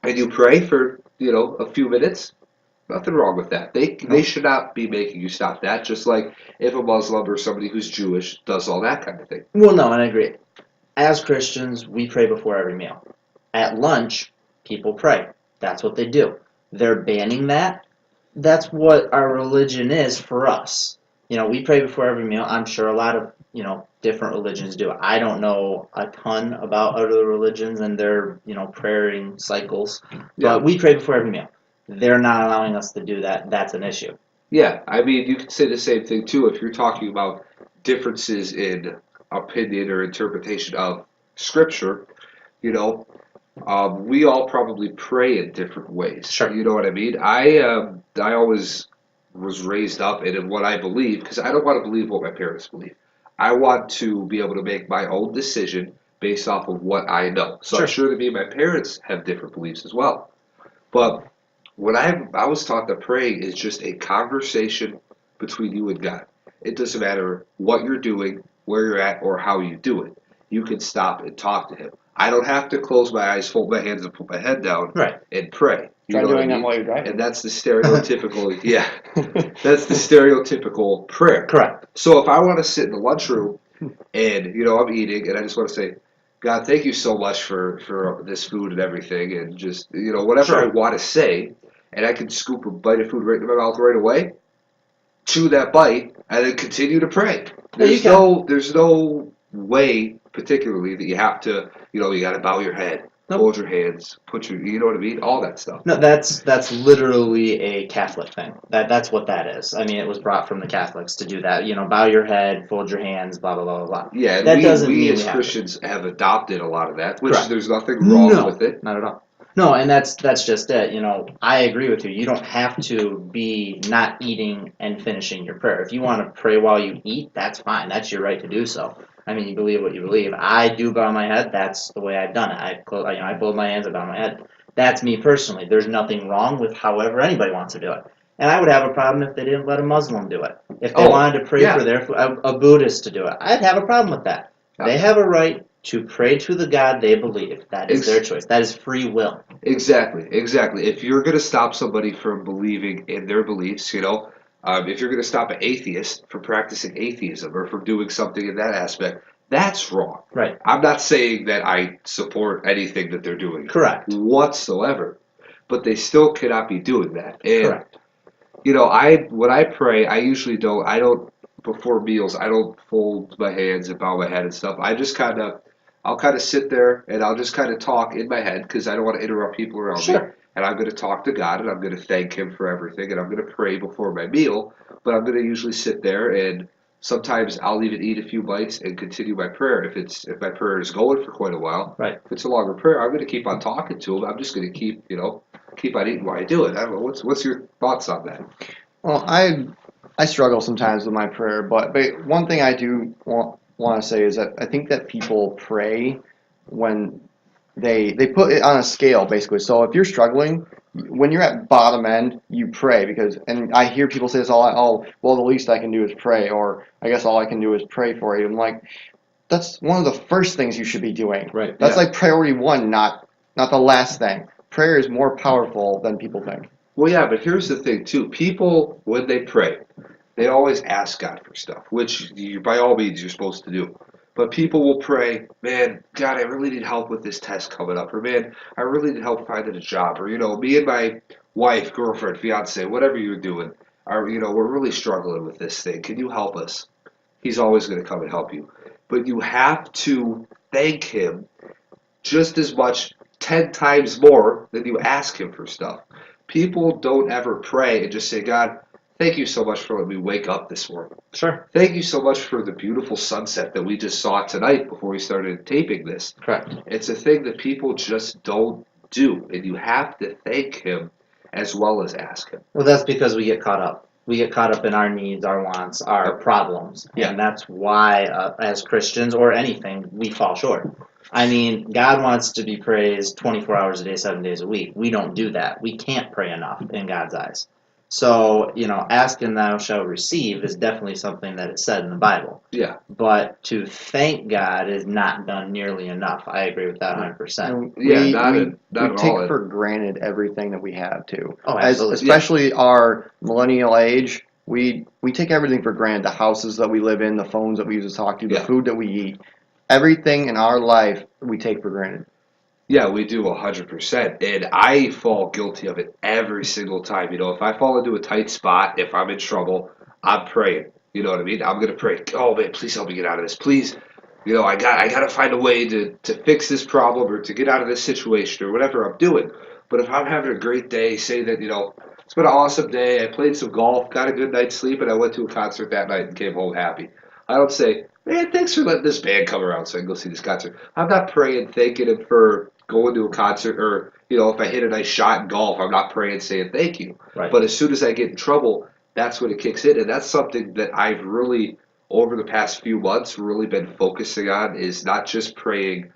and you pray for, a few minutes, nothing wrong with that. They should not be making you stop that, just like if a Muslim or somebody who's Jewish does all that kind of thing. Well, no, and I agree. As Christians, we pray before every meal. At lunch, people pray. That's what they do. They're banning that. That's what our religion is for us. We pray before every meal. I'm sure a lot of, different religions do. I don't know a ton about other religions and their, praying cycles. Yeah. But we pray before every meal. They're not allowing us to do that. That's an issue. Yeah, I mean, you could say the same thing, too, if you're talking about differences in opinion or interpretation of Scripture. We all probably pray in different ways. Sure. You know what I mean? I always was raised up in what I believe, because I don't want to believe what my parents believe. I want to be able to make my own decision based off of what I know. So I'm Sure. sure that me and my parents have different beliefs as well. But when I was taught that praying is just a conversation between you and God. It doesn't matter what you're doing, where you're at, or how you do it. You can stop and talk to Him. I don't have to close my eyes, fold my hands, and put my head down Right. and pray. You Try know what I doing that mean? while you're And driving. that's the stereotypical, yeah, that's the stereotypical prayer. Correct. So if I want to sit in the lunchroom and I'm eating and I just want to say, God, thank you so much for this food and everything, and just whatever I Sure. want to say, and I can scoop a bite of food right in my mouth right away, chew that bite, and then continue to pray. Yeah, you can. There's no way particularly that you have to you got to bow your head, Nope. fold your hands, put your you know what I mean, all that stuff. No, that's literally a Catholic thing. That's what that is. I mean, it was brought from the Catholics to do that. Bow your head, fold your hands, blah blah blah blah blah. Yeah, and That doesn't we mean as we have to. Christians have adopted a lot of that, which Correct. there's nothing wrong No, with it. not at all. No, and that's just it. I agree with you. You don't have to be not eating and finishing your prayer. If you want to pray while you eat, that's fine. That's your right to do so. I mean, you believe what you believe. I do bow my head. That's the way I've done it. I fold my hands, I bow my head. That's me personally. There's nothing wrong with however anybody wants to do it. And I would have a problem if they didn't let a Muslim do it. If they Oh, wanted to pray yeah. for a Buddhist to do it, I'd have a problem with that. They have a right to pray to the God they believe. That is their choice. That is free will. Exactly. If you're going to stop somebody from believing in their beliefs, if you're going to stop an atheist from practicing atheism or from doing something in that aspect, that's wrong. Right. I'm not saying that I support anything that they're doing Correct. whatsoever, but they still cannot be doing that. And Correct. when I pray, I don't before meals, I don't fold my hands and bow my head and stuff. I'll kind of sit there and I'll just kind of talk in my head because I don't want to interrupt people around me. Sure. And I'm going to talk to God and I'm going to thank Him for everything and I'm going to pray before my meal. But I'm going to usually sit there and sometimes I'll even eat a few bites and continue my prayer. If my prayer is going for quite a while, Right. if it's a longer prayer, I'm going to keep on talking to Him. I'm just going to keep on eating while I do it. I don't know. What's your thoughts on that? Well, I struggle sometimes with my prayer, but one thing I do want to say is that I think that people pray when they put it on a scale, basically. So if you're struggling, when you're at bottom end, you pray and I hear people say this well, the least I can do is pray, or I guess all I can do is pray for you. I'm like, that's one of the first things you should be doing. Right. That's Yeah. like priority one, not the last thing. Prayer is more powerful than people think. Well, yeah, but here's the thing, too. People, when they pray, they always ask God for stuff, which by all means you're supposed to do. But people will pray, man, God, I really need help with this test coming up. Or, man, I really need help finding a job. Or, me and my wife, girlfriend, fiance, whatever you're doing, we're really struggling with this thing. Can you help us? He's always going to come and help you. But you have to thank Him just as much, 10 times more than you ask Him for stuff. People don't ever pray and just say, God, thank you so much for letting me wake up this morning. Sure. Thank you so much for the beautiful sunset that we just saw tonight before we started taping this. Correct. It's a thing that people just don't do, and you have to thank Him as well as ask Him. Well, that's because we get caught up. We get caught up in our needs, our wants, our problems. Yeah. And that's why, as Christians or anything, we fall short. I mean, God wants to be praised 24 hours a day, 7 days a week. We don't do that. We can't pray enough in God's eyes. So, ask and thou shalt receive is definitely something that is said in the Bible. Yeah. But to thank God is not done nearly enough. I agree with that 100%. Yeah, not we at take all. for granted everything that we have too. Oh, absolutely. Especially our millennial age, we take everything for granted. The houses that we live in, the phones that we use to talk to, the Yeah. food that we eat, everything in our life we take for granted. Yeah, we do 100%. And I fall guilty of it every single time. If I fall into a tight spot, if I'm in trouble, I'm praying. You know what I mean? I'm going to pray, oh man, please help me get out of this. Please, I got to find a way to fix this problem or to get out of this situation or whatever I'm doing. But if I'm having a great day, say that, it's been an awesome day, I played some golf, got a good night's sleep, and I went to a concert that night and came home happy. I don't say, man, thanks for letting this band come around so I can go see this concert. I'm not praying, thanking Him for going to a concert, or if I hit a nice shot in golf, I'm not praying saying thank you. Right. But as soon as I get in trouble, that's when it kicks in, and that's something that I've really over the past few months really been focusing on is not just praying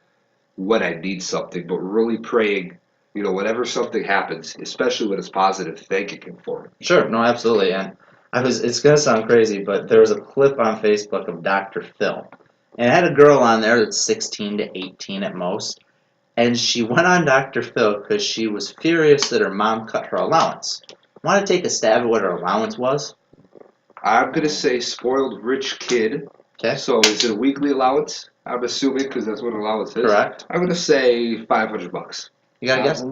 when I need something, but really praying, whenever something happens, especially when it's positive, thanking Him for it. Sure, no, absolutely. And it's going to sound crazy, but there was a clip on Facebook of Dr. Phil. And it had a girl on there that's 16 to 18 at most. And she went on Dr. Phil because she was furious that her mom cut her allowance. Want to take a stab at what her allowance was? I'm going to say spoiled rich kid. Okay. So is it a weekly allowance? I'm assuming because that's what an allowance is. Correct. I'm going to say $500. You got to guess?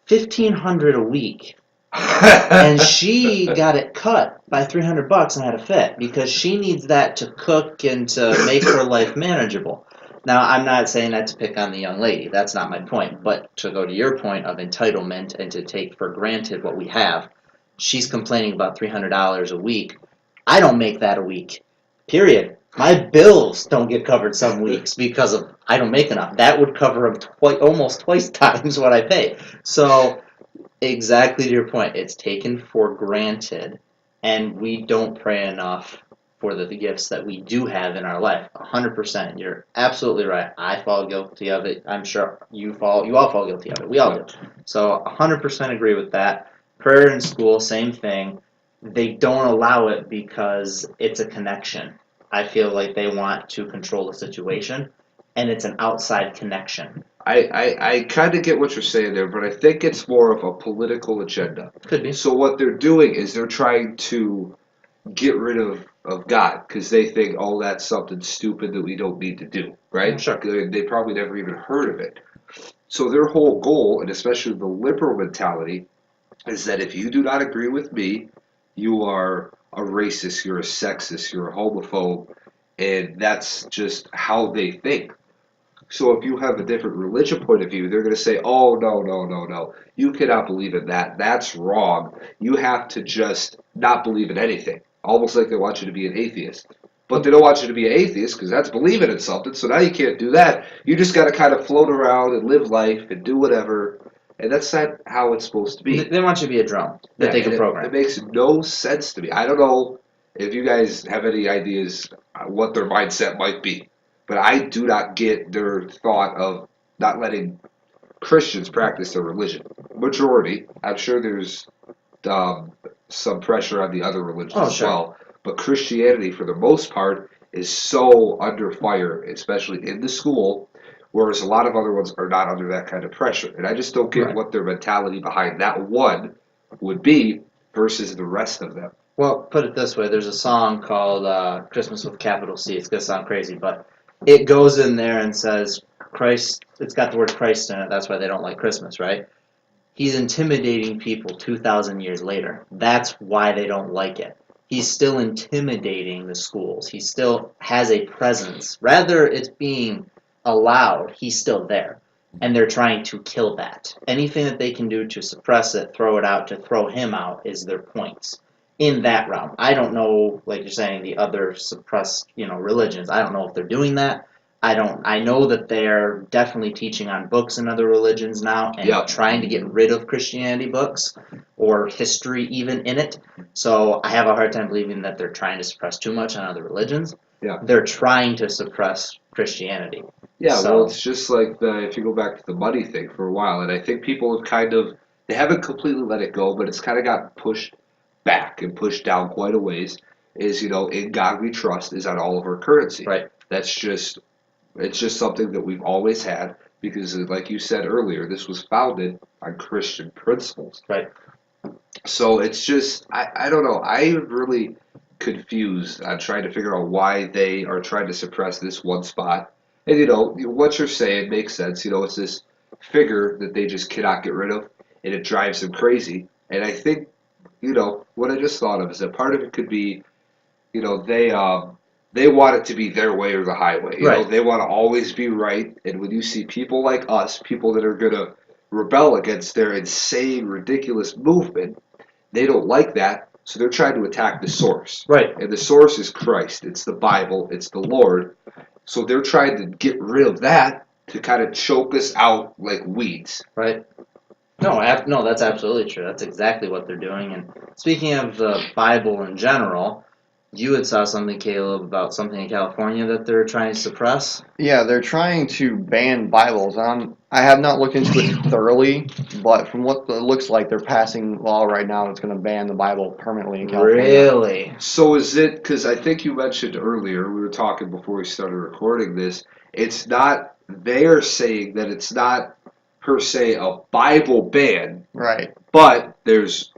$1,500 a week. And she got it cut by $300 and had a fit because she needs that to cook and to make her life manageable. Now, I'm not saying that to pick on the young lady. That's not my point. But to go to your point of entitlement and to take for granted what we have, she's complaining about $300 a week. I don't make that a week, period. My bills don't get covered some weeks because of I don't make enough. That would cover them almost twice times what I pay. So exactly to your point, it's taken for granted, and we don't pray enough for the gifts that we do have in our life. 100%. You're absolutely right. I fall guilty of it. I'm sure you all fall guilty of it. We all do. So 100% agree with that. Prayer in school, same thing. They don't allow it because it's a connection. I feel like they want to control the situation, and it's an outside connection. I kind of get what you're saying there, but I think it's more of a political agenda. Could be. So what they're doing is they're trying to get rid of God because they think, oh, that's something stupid that we don't need to do, right? Sure. They probably never even heard of it. So their whole goal, and especially the liberal mentality, is that if you do not agree with me, you are a racist, you're a sexist, you're a homophobe, and that's just how they think. So if you have a different religion point of view, they're going to say, oh, no, no, no, no. You cannot believe in that. That's wrong. You have to just not believe in anything. Almost like they want you to be an atheist. But they don't want you to be an atheist because that's believing in something. So now you can't do that. You just got to kind of float around and live life and do whatever. And that's not how it's supposed to be. They want you to be a drum that they can program. It makes no sense to me. I don't know if you guys have any ideas what their mindset might be. But I do not get their thought of not letting Christians practice their religion. Majority, I'm sure there's some pressure on the other religions as well. But Christianity, for the most part, is so under fire, especially in the school, whereas a lot of other ones are not under that kind of pressure. And I just don't get what their mentality behind that one would be versus the rest of them. Well, put it this way. There's a song called Christmas with capital C. It's going to sound crazy, but it goes in there and says Christ, it's got the word Christ in it, that's why they don't like Christmas, right? He's intimidating people 2,000 years later. That's why they don't like it. He's still intimidating the schools. He still has a presence. Rather it's being allowed, he's still there. And they're trying to kill that. Anything that they can do to suppress it, throw it out, to throw him out is their points. In that realm. I don't know, like you're saying, the other suppressed, religions. I don't know if they're doing that. I know that they're definitely teaching on books in other religions now and trying to get rid of Christianity books or history even in it. So I have a hard time believing that they're trying to suppress too much on other religions. Yeah. They're trying to suppress Christianity. Yeah, well, it's just like if you go back to the money thing for a while, and I think people have they haven't completely let it go, but it's kind of got pushed back and pushed down quite a ways, is, in God we trust is on all of our currency. Right. It's just something that we've always had because, like you said earlier, this was founded on Christian principles. Right. So it's just, I don't know, I'm really confused on trying to figure out why they are trying to suppress this one spot. And, what you're saying makes sense. It's this figure that they just cannot get rid of, and it drives them crazy. And I think, what I just thought of is that part of it could be, they want it to be their way or the highway. They want to always be right. And when you see people like us, people that are going to rebel against their insane, ridiculous movement, they don't like that. So they're trying to attack the source. Right. And the source is Christ. It's the Bible. It's the Lord. So they're trying to get rid of that to kind of choke us out like weeds. Right. No, that's absolutely true. That's exactly what they're doing. And speaking of the Bible in general, You had saw something, Caleb, about something in California that they're trying to suppress. Yeah, they're trying to ban Bibles. I have not looked into it thoroughly, but from what it looks like, they're passing law right now that's going to ban the Bible permanently in California. Really? So is it, because I think you mentioned earlier, we were talking before we started recording this, it's not, they're saying that it's not per se a Bible ban, Right. but there's,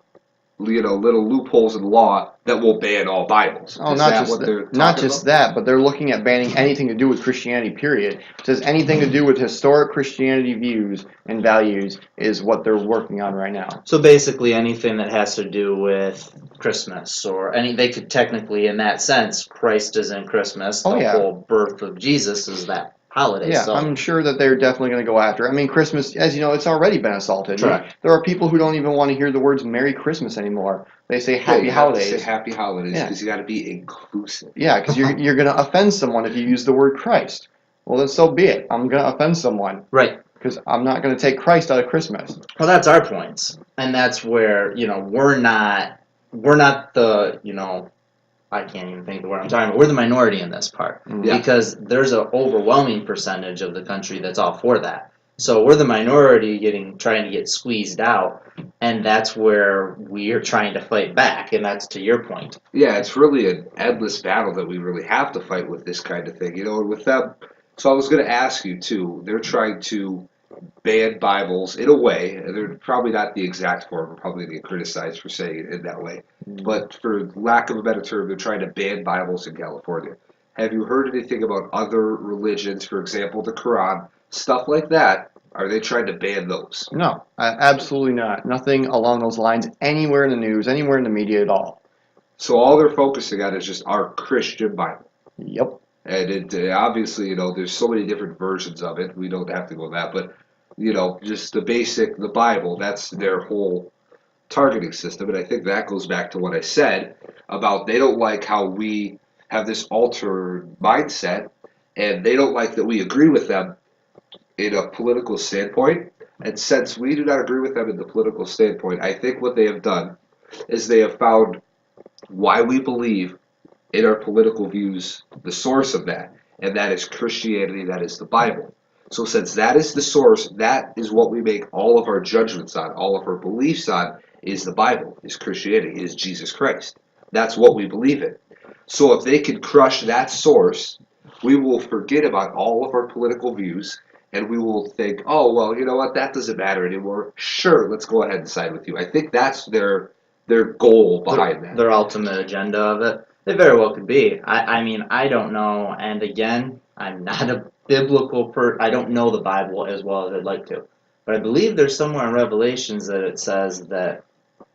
little loopholes in law that will ban all Bibles. Oh, Is not that just what that, they're not talking just about? that, but they're looking at banning anything to do with Christianity, period. It says anything to do with historic Christianity views and values is what they're working on right now. So basically, anything that has to do with Christmas or any, they could technically, in that sense, Christ isn't Christmas. Oh, The yeah. whole birth of Jesus is that holiday. Yeah, So I'm sure that they're definitely going to go after it. I mean, Christmas, as you know, it's already been assaulted. Correct. There are people who don't even want to hear the words Merry Christmas anymore. They say Happy you have to Holidays. say happy holidays Yeah. because you got to be inclusive. Yeah, because you're going to offend someone if you use the word Christ. Well, then so be it. I'm going to offend someone right. because I'm not going to take Christ out of Christmas. Well, that's our points, and that's where we're not the I can't even think of the word I'm talking about. We're the minority in this part Yeah. because there's an overwhelming percentage of the country that's all for that. So we're the minority trying to get squeezed out, and that's where we're trying to fight back, and that's to your point. Yeah, it's really an endless battle that we really have to fight with this kind of thing, and with them. So I was going to ask you too. They're trying to ban Bibles in a way, and they're probably not the exact form. We're probably going to get criticized for saying it in that way. But for lack of a better term, they're trying to ban Bibles in California. Have you heard anything about other religions, for example, the Quran, stuff like that? Are they trying to ban those? No, absolutely not. Nothing along those lines anywhere in the news, anywhere in the media at all. So all they're focusing on is just our Christian Bible. Yep. And it obviously, there's so many different versions of it. We don't have to go that, but just the Bible. That's their whole targeting system, and I think that goes back to what I said about they don't like how we have this altered mindset, and they don't like that we agree with them in a political standpoint. And since we do not agree with them in the political standpoint, I think what they have done is they have found why we believe in our political views, the source of that, and that is Christianity, that is the Bible. So since that is the source, that is what we make all of our judgments on, all of our beliefs on, is the Bible, is Christianity, is Jesus Christ. That's what we believe in. So if they can crush that source, we will forget about all of our political views, and we will think, oh, well, you know what, that doesn't matter anymore. Sure, let's go ahead and side with you. I think that's their goal behind that. Their ultimate agenda of it. It very well could be. I mean, I don't know. And again, I'm not a biblical I don't know the Bible as well as I'd like to. But I believe there's somewhere in Revelations that it says that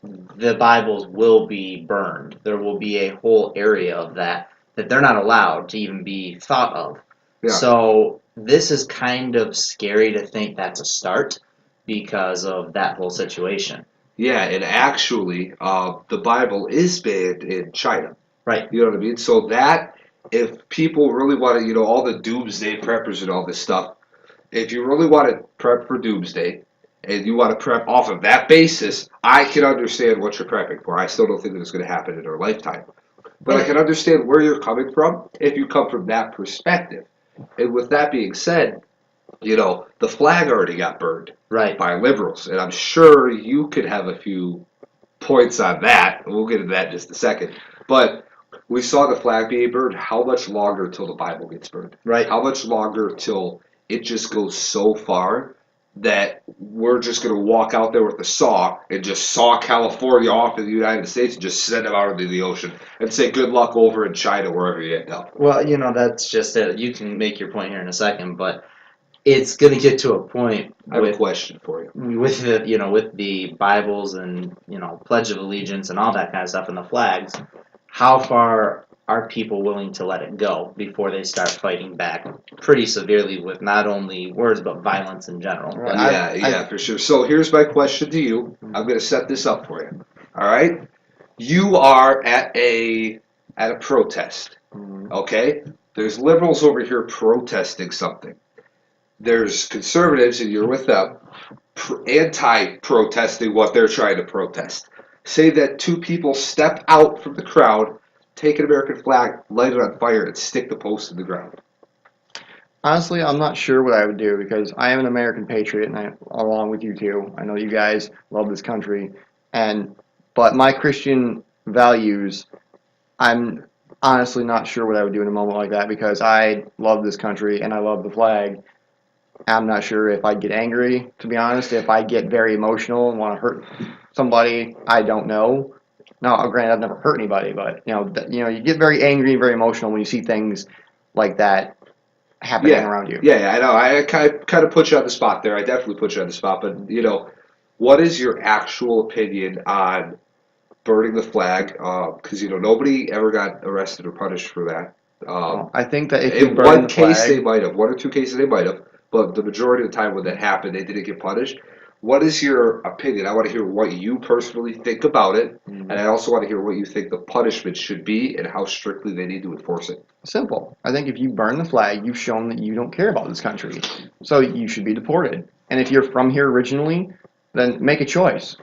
the Bibles will be burned. There will be a whole area of that they're not allowed to even be thought of. Yeah. So this is kind of scary to think that's a start because of that whole situation. Yeah, and actually, the Bible is banned in China. Right. You know what I mean? So that, if people really want to, all the doomsday preppers and all this stuff, if you really want to prep for doomsday, and you want to prep off of that basis, I can understand what you're prepping for. I still don't think that it's going to happen in our lifetime. But I can understand where you're coming from if you come from that perspective. And with that being said, the flag already got burned by liberals. And I'm sure you could have a few points on that. We'll get into that in just a second. But we saw the flag being burned. How much longer till the Bible gets burned? Right. How much longer till it just goes so far that we're just going to walk out there with a saw and just saw California off in the United States and just send them out into the ocean and say good luck over in China, wherever you end up? Well, that's just it. You can make your point here in a second, but it's going to get to a point. I have a question for you. With the with the Bibles and Pledge of Allegiance and all that kind of stuff and the flags. How far are people willing to let it go before they start fighting back pretty severely with not only words but violence in general? Right. Yeah, for sure. So here's my question to you. I'm going to set this up for you. All right? You are at a protest. Okay? There's liberals over here protesting something. There's conservatives, and you're with them, anti-protesting what they're trying to protest. Say that two people step out from the crowd take an American flag, light it on fire, and stick the post in the ground? Honestly, I'm not sure what I would do because I am an American patriot, and along with you too, I know you guys love this country, and but my Christian values, I'm honestly not sure what I would do in a moment like that because I love this country and I love the flag. I'm not sure if I'd get angry, to be honest. If I get very emotional and want to hurt somebody, I don't know. Now, granted, I've never hurt anybody, but you get very angry and very emotional when you see things like that happening Yeah, around you. yeah, I know. I kind of put you on the spot there. I definitely put you on the spot. But what is your actual opinion on burning the flag? Because nobody ever got arrested or punished for that. Well, I think that if you In burn one the case, they flag, might have. One or two cases, they might have. But the majority of the time when that happened, they didn't get punished. What is your opinion? I want to hear what you personally think about it, and I also want to hear what you think the punishment should be and how strictly they need to enforce it. simple. I think if you burn the flag, you've shown that you don't care about this country. So you should be deported. And if you're from here originally, then make a choice.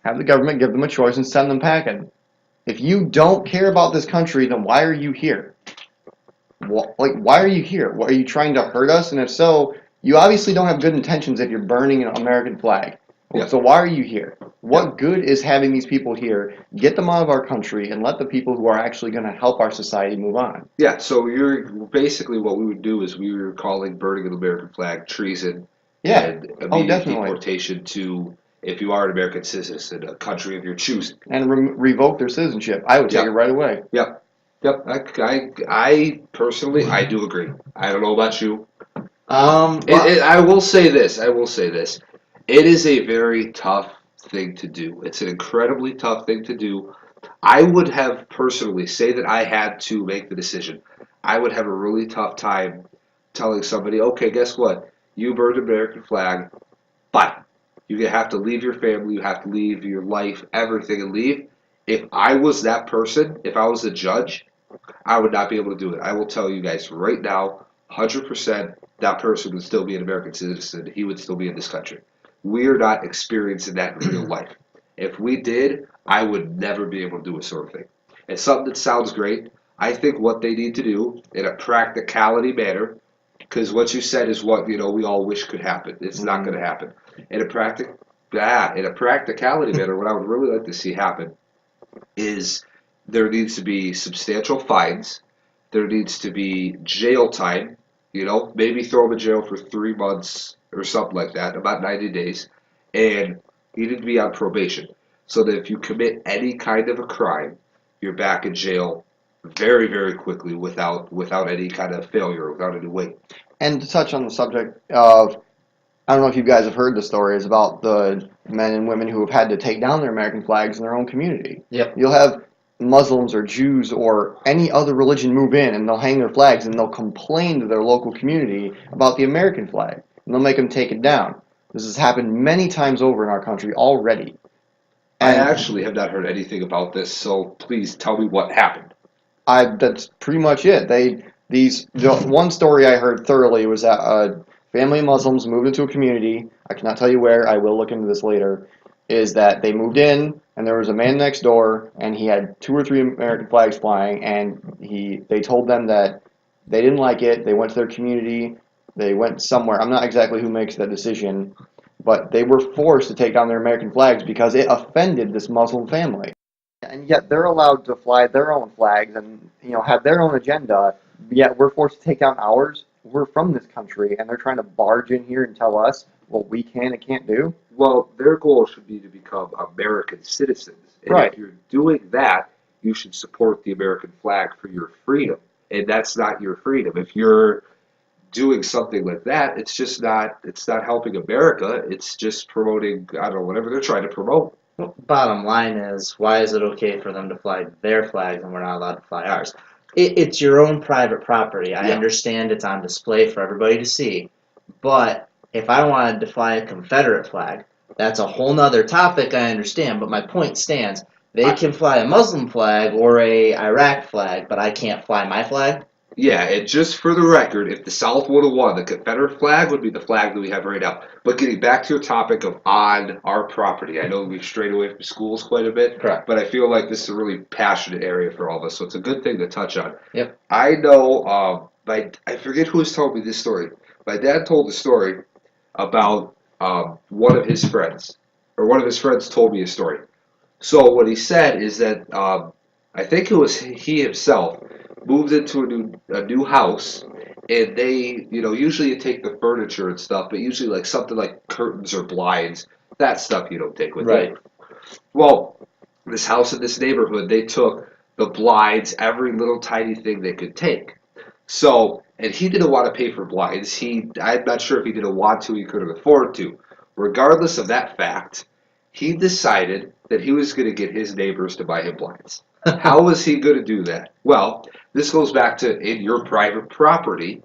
Have the government give them a choice and send them packing. If you don't care about this country, then why are you here? Why are you here? Are you trying to hurt us? And if so, you obviously don't have good intentions if you're burning an American flag. Yeah. So why are you here? What good is having these people here? Get them out of our country and let the people who are actually going to help our society move on. Yeah, so you're basically what we would do is we were calling burning of the American flag treason Yeah. and Oh, immediate definitely. deportation to, if you are an American citizen, a country of your choosing. And revoke their citizenship. I would take Yeah. it right away. Yep. Yep. I personally, I do agree. I don't know about you. Well, I will say this. I will say this. It is a very tough thing to do. It's an incredibly tough thing to do. I would have personally, say that I had to make the decision, I would have a really tough time telling somebody, okay, guess what? You burned an American flag, but you have to leave your family, you have to leave your life, everything, and leave. If I was that person, if I was a judge, I would not be able to do it. I will tell you guys right now, 100%, that person would still be an American citizen. He would still be in this country. We are not experiencing that in real life. If we did, I would never be able to do a sort of thing. It's something that sounds great. I think what they need to do in a practicality manner, because what you said is what we all wish could happen. It's not going to happen. In a practicality manner, what I would really like to see happen is there needs to be substantial fines. There needs to be jail time. Maybe throw him in jail for 3 months or something like that, about 90 days. And you need to be on probation. So that if you commit any kind of a crime, you're back in jail very, very quickly without any kind of failure, without any weight. And to touch on the subject of, I don't know if you guys have heard the stories about the men and women who have had to take down their American flags in their own community. Yep. You'll have Muslims or Jews or any other religion move in and they'll hang their flags and they'll complain to their local community about the American flag and they'll make them take it down. This has happened many times over in our country already. I And actually have not heard anything about this, so please tell me what happened. that's pretty much it. The one story I heard thoroughly was that a family of Muslims moved into a community. I cannot tell you where. I will look into this later. Is that they moved in and there was a man next door and he had 2 or 3 American flags flying and they told them that they didn't like it. They went to their community. They went somewhere. I'm not exactly who makes that decision, but they were forced to take down their American flags because it offended this Muslim family. And yet they're allowed to fly their own flags and have their own agenda. Yet we're forced to take down ours. We're from this country, and they're trying to barge in here and tell us what we can and can't do. Well, their goal should be to become American citizens. And Right. if you're doing that, you should support the American flag for your freedom. And that's not your freedom. If you're doing something like that, it's not helping America. It's just promoting, I don't know, whatever they're trying to promote. Well, bottom line is, why is it okay for them to fly their flags and we're not allowed to fly ours? It's your own private property. I Yeah. understand it's on display for everybody to see, but if I wanted to fly a Confederate flag, that's a whole nother topic, I understand, but my point stands. They can fly a Muslim flag or a Iraq flag, but I can't fly my flag? Yeah, and just for the record, if the South would have won, the Confederate flag would be the flag that we have right now. But getting back to your topic of on our property, I know we've strayed away from schools quite a bit, Correct. but I feel like this is a really passionate area for all of us, so it's a good thing to touch on. Yep. I know, I forget who has told me this story. My dad told the story about one of his friends, or one of his friends told me a story. So what he said is that I think it was he himself moved into a new house, and they usually you take the furniture and stuff, but usually like something like curtains or blinds, that stuff you don't take with you. Right. Well, this house in this neighborhood, they took the blinds, every little tiny thing they could take. So, and he didn't want to pay for blinds. I'm not sure if he didn't want to, he couldn't afford to. Regardless of that fact, he decided that he was going to get his neighbors to buy him blinds. How was he going to do that? Well, this goes back to in your private property.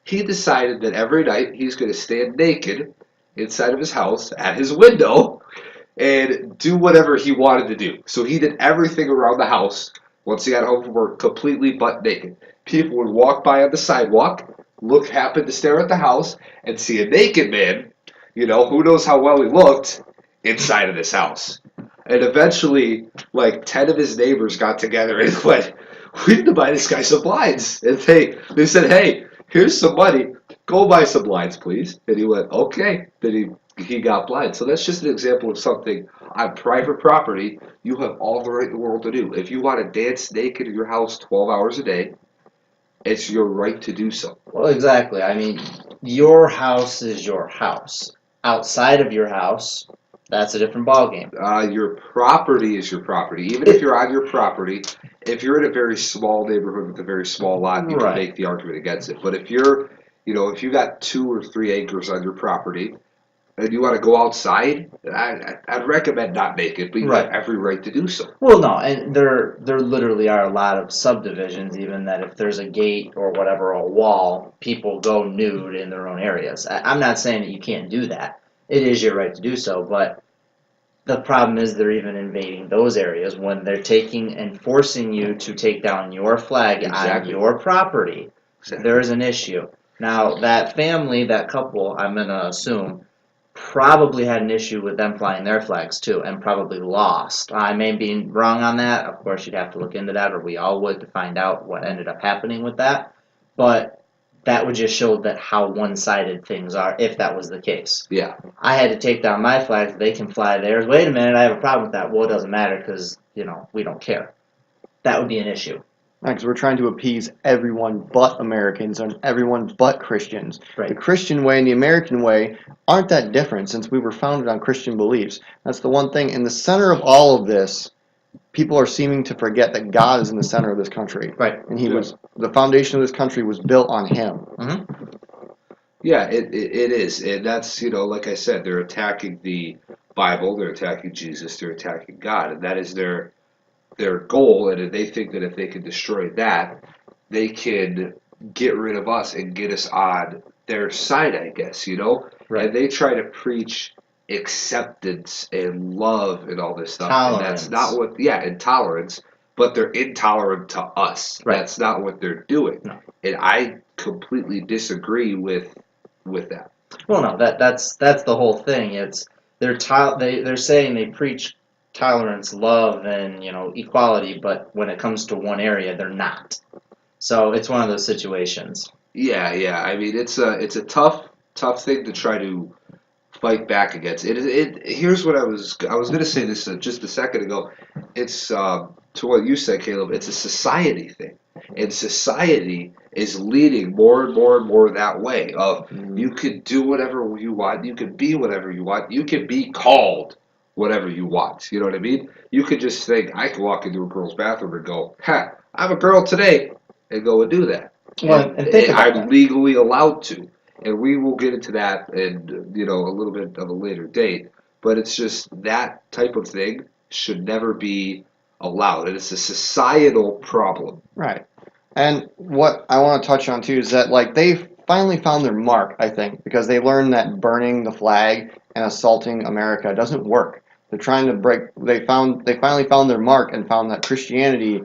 He decided that every night he's going to stand naked inside of his house at his window and do whatever he wanted to do. So he did everything around the house once he got home from work completely butt naked. People would walk by on the sidewalk, happen to stare at the house, and see a naked man, who knows how well he looked, inside of this house. And eventually, like 10 of his neighbors got together and went, we need to buy this guy some blinds. And they said, hey, here's some money. Go buy some blinds, please. And he went, okay. Then he got blinds. So that's just an example of something on private property you have all the right in the world to do. If you want to dance naked in your house 12 hours a day, it's your right to do so. Well, exactly. I mean, your house is your house. Outside of your house, that's a different ballgame. Your property is your property. Even if you're on your property, if you're in a very small neighborhood with a very small lot, you can Right. make the argument against it. But if if you got 2 or 3 acres on your property and you want to go outside, I'd recommend not naked, but you Right. have every right to do so. Well, no, and there literally are a lot of subdivisions, even that if there's a gate or whatever, a wall, people go nude in their own areas. I'm not saying that you can't do that. It is your right to do so, but the problem is they're even invading those areas when they're taking and forcing you to take down your flag Exactly. on your property. Exactly. There is an issue. Now, that family, that couple, I'm going to assume, probably had an issue with them flying their flags too, and probably lost. I may be wrong on that. Of course, you'd have to look into that, or we all would, to find out what ended up happening with that. But that would just show that how one-sided things are, if that was the case. Yeah. I had to take down my flags. They can fly theirs. Wait a minute, I have a problem with that. Well, it doesn't matter because, we don't care. That would be an issue. Because we're trying to appease everyone but Americans and everyone but Christians. Right. The Christian way and the American way aren't that different since we were founded on Christian beliefs. That's the one thing. In the center of all of this, people are seeming to forget that God is in the center of this country. Right. And the foundation of this country was built on Him. Mm-hmm. Yeah, it is. And that's, like I said, they're attacking the Bible, they're attacking Jesus, they're attacking God, and that is their goal, and they think that if they can destroy that, they can get rid of us and get us on their side, I guess, Right. And they try to preach acceptance and love and all this stuff. Tolerance. And that's not and tolerance, but they're intolerant to us. Right. That's not what they're doing. No. And I completely disagree with that. Well, no, that's the whole thing. It's they're saying they preach tolerance, love, and equality, but when it comes to one area, they're not. So it's one of those situations. Yeah. I mean, it's a tough thing to try to fight back against. Here's what I was going to say this just a second ago. It's to what you said, Caleb. It's a society thing, and society is leading more and more and more that way. Of you could do whatever you want, you could be whatever you want, you can be called whatever you want. You know what I mean? You could just think I could walk into a girl's bathroom and go, "Ha, I'm a girl today," and go and do that. Well, and think about I'm that. legally allowed to. And we will get into that in a little bit of a later date. But it's just that type of thing should never be allowed. And it's a societal problem. Right. And what I want to touch on too is that they finally found their mark, I think, because they learned that burning the flag and assaulting America doesn't work. They're trying to break. They finally found their mark and found that Christianity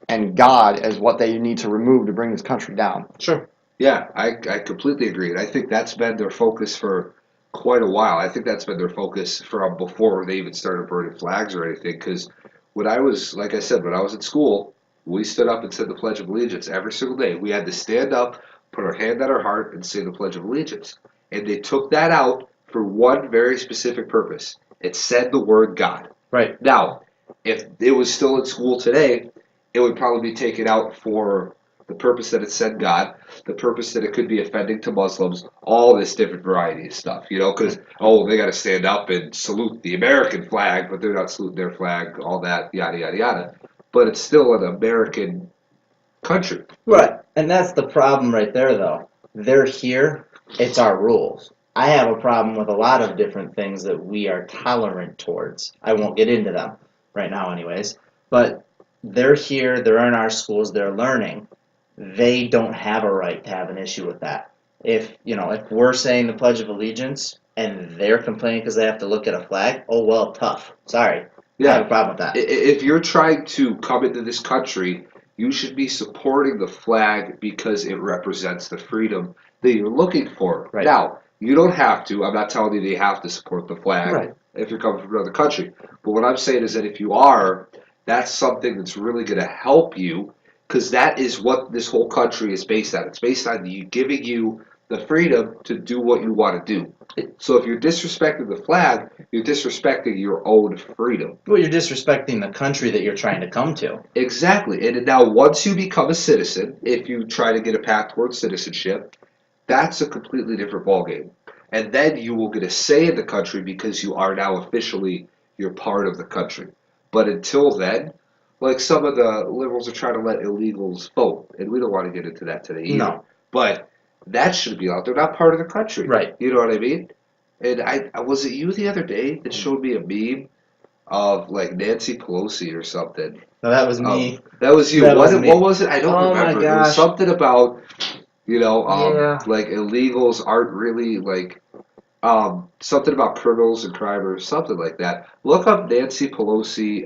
and God as what they need to remove to bring this country down. Sure. Yeah, I completely agree. And I think that's been their focus for quite a while. I think that's been their focus from before they even started burning flags or anything. Because when I was, like I said, when I was in school, we stood up and said the Pledge of Allegiance every single day. We had to stand up, put our hand on our heart, and say the Pledge of Allegiance. And they took that out for one very specific purpose. It said the word God. Right. Now, if it was still in school today, it would probably be taken out for the purpose that it said God, the purpose that it could be offending to Muslims, all this different variety of stuff, because, they got to stand up and salute the American flag, but they're not saluting their flag, all that, yada, yada, yada. But it's still an American country. Right. And that's the problem right there, though. They're here. It's our rules. I have a problem with a lot of different things that we are tolerant towards. I won't get into them right now, anyways. But they're here. They're in our schools. They're learning. They don't have a right to have an issue with that. If we're saying the Pledge of Allegiance and they're complaining because they have to look at a flag, oh well, tough. Sorry. I have a problem with that. If you're trying to come into this country, you should be supporting the flag because it represents the freedom that you're looking for. Right. Now, you don't have to. I'm not telling you that you have to support the flag Right. if you're coming from another country. But what I'm saying is that if you are, that's something that's really going to help you because that is what this whole country is based on. It's based on you giving you the freedom to do what you want to do. So if you're disrespecting the flag, you're disrespecting your own freedom. Well, you're disrespecting the country that you're trying to come to. Exactly. And now once you become a citizen, if you try to get a path towards citizenship, that's a completely different ballgame. And then you will get a say in the country because you are now officially, you're part of the country. But until then, like some of the liberals are trying to let illegals vote, and we don't want to get into that today either. No. But that shouldn't be allowed. They're not part of the country. Right. You know what I mean? And was it you the other day that showed me a meme of like Nancy Pelosi or something? No, that was me. That was you. That was What me. was it? I don't Oh my remember. It was gosh. something about Yeah. like illegals aren't really like something about criminals and crime or something like that. Look up Nancy Pelosi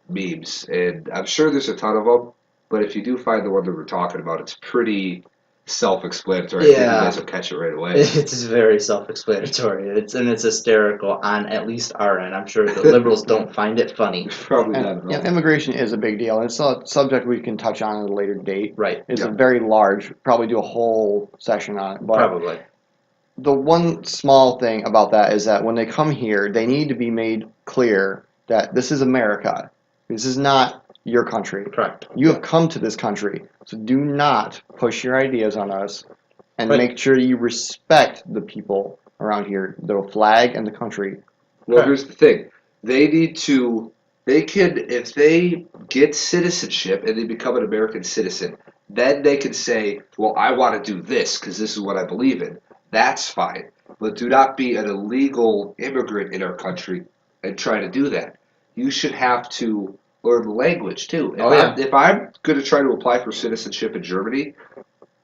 memes, and I'm sure there's a ton of them. But if you do find the one that we're talking about, it's pretty self-explanatory. I think you Yeah. guys will catch it right away. It's very self-explanatory. It's hysterical on at least our end. I'm sure the liberals don't find it funny. Probably not at all. Immigration is a big deal, and it's a subject we can touch on at a later date. Right. It's Yeah. a very large, probably do a whole session on it. But Probably. the one small thing about that is that when they come here, they need to be made clear that this is America. This is not your country. Correct. You have come to this country, so do not push your ideas on us, and Right. make sure you respect the people around here, the flag and the country. Well, here's the thing. If they get citizenship and they become an American citizen, then they can say, well, I want to do this because this is what I believe in. That's fine. But do not be an illegal immigrant in our country and try to do that. You should have to learn the language, too. If I'm going to try to apply for citizenship in Germany,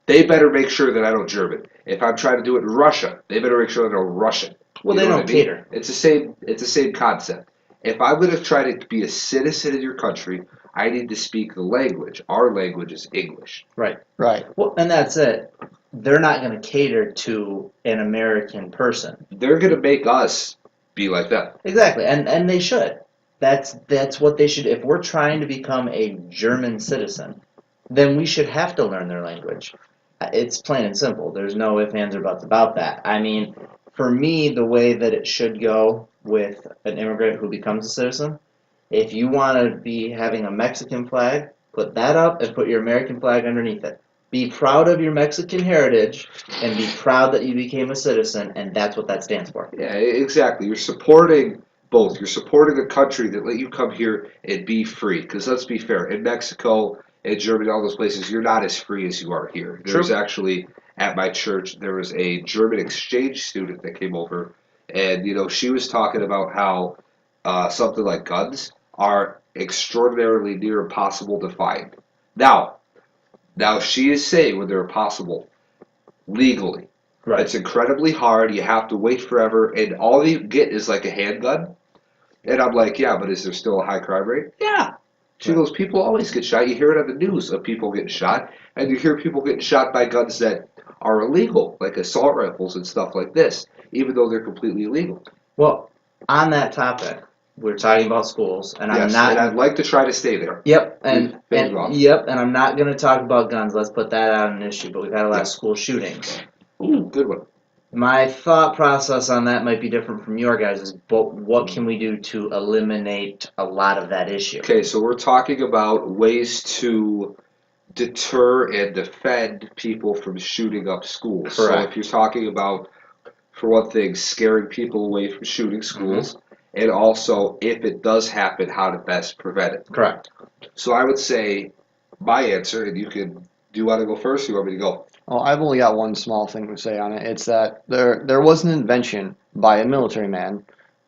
they better make sure that I know German. If I'm trying to do it in Russia, they better make sure I know Russian. Well, You they know don't what I mean? cater. It's the same concept. If I'm going to try to be a citizen in your country, I need to speak the language. Our language is English. Right. Right. Well, and that's it. They're not going to cater to an American person. They're going to make us be like that. Exactly, and they should. That's what they should. If we're trying to become a German citizen, then we should have to learn their language. It's plain and simple. There's no ifs, ands, or buts about that. I mean, for me, the way that it should go with an immigrant who becomes a citizen, if you want to be having a Mexican flag, put that up and put your American flag underneath it. Be proud of your Mexican heritage and be proud that you became a citizen, and that's what that stands for. Yeah, exactly. You're supporting both. You're supporting a country that let you come here and be free. Because let's be fair, in Mexico, in Germany, all those places, you're not as free as you are here. There's actually, at my church, there was a German exchange student that came over, and she was talking about how something like guns are extraordinarily near impossible to find. Now she is saying when they're impossible legally. Right. It's incredibly hard. You have to wait forever, and all you get is like a handgun. And I'm like, yeah, but is there still a high crime rate? Yeah. She goes, people always get shot. You hear it on the news of people getting shot, and you hear people getting shot by guns that are illegal, like assault rifles and stuff like this, even though they're completely illegal. Well, on that topic, we're talking about schools, and Yes, I'm not. and I'd like to try to stay there. Yep, We've been wrong. and I'm not going to talk about guns. Let's put that out an issue. But we've had a lot Yeah. of school shootings. Ooh, good one. My thought process on that might be different from your guys', but what can we do to eliminate a lot of that issue? Okay, so we're talking about ways to deter and defend people from shooting up schools. So Correct. if you're talking about, for one thing, scaring people away from shooting schools, and also if it does happen, how to best prevent it. Correct. So I would say my answer, and you can, do you want to go first or you want me to go? Well, I've only got one small thing to say on it. It's that there was an invention by a military man.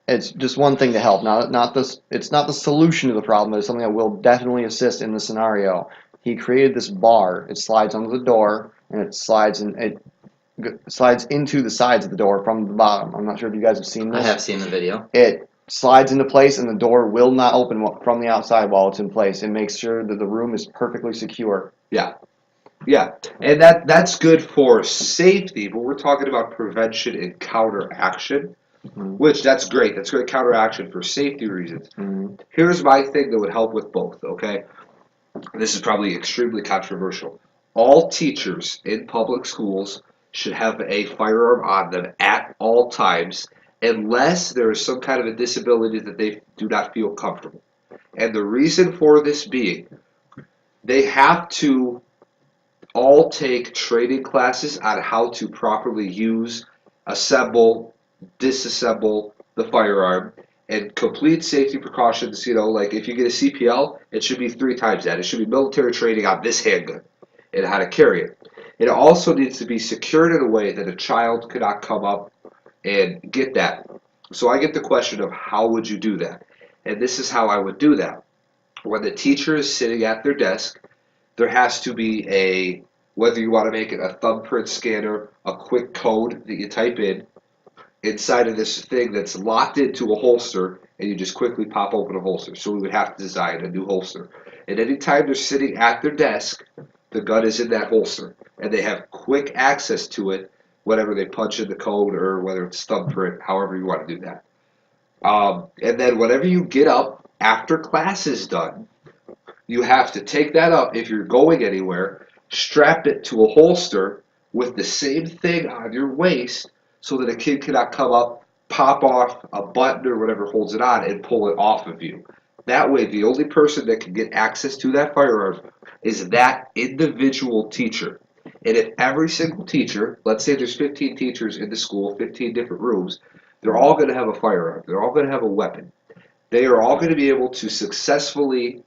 It's just one thing to help. Not this. It's not the solution to the problem, but it's something that will definitely assist in the scenario. He created this bar. It slides under the door, and it slides into the sides of the door from the bottom. I'm not sure if you guys have seen I this. have seen the video. It slides into place, and the door will not open from the outside while it's in place. It makes sure that the room is perfectly secure. Yeah, and that's good for safety, but we're talking about prevention and counteraction, which that's great. That's great counteraction for safety reasons. Here's my thing that would help with both, okay? This is probably extremely controversial. All teachers in public schools should have a firearm on them at all times unless there is some kind of a disability that they do not feel comfortable. And the reason for this being, they have to all take training classes on how to properly use, assemble, disassemble the firearm, and complete safety precautions. You know, like if you get a CPL, it should be 3 times that. It should be military training on this handgun and how to carry it. It also needs to be secured in a way that a child cannot come up and get that. So I get the question of how would you do that? And this is how I would do that. When the teacher is sitting at their desk, there has to be a, whether you want to make it a thumbprint scanner, a quick code that you type in inside of this thing that's locked into a holster, and you just quickly pop open a holster. So we would have to design a new holster. And anytime they're sitting at their desk, the gun is in that holster, and they have quick access to it whenever they punch in the code or whether it's thumbprint, however you want to do that. And then whenever you get up after class is done, you have to take that up if you're going anywhere, strap it to a holster with the same thing on your waist so that a kid cannot come up, pop off a button or whatever holds it on and pull it off of you. That way, the only person that can get access to that firearm is that individual teacher. And if every single teacher, let's say there's 15 teachers in the school, 15 different rooms, they're all going to have a firearm. They're all going to have a weapon. They are all going to be able to successfully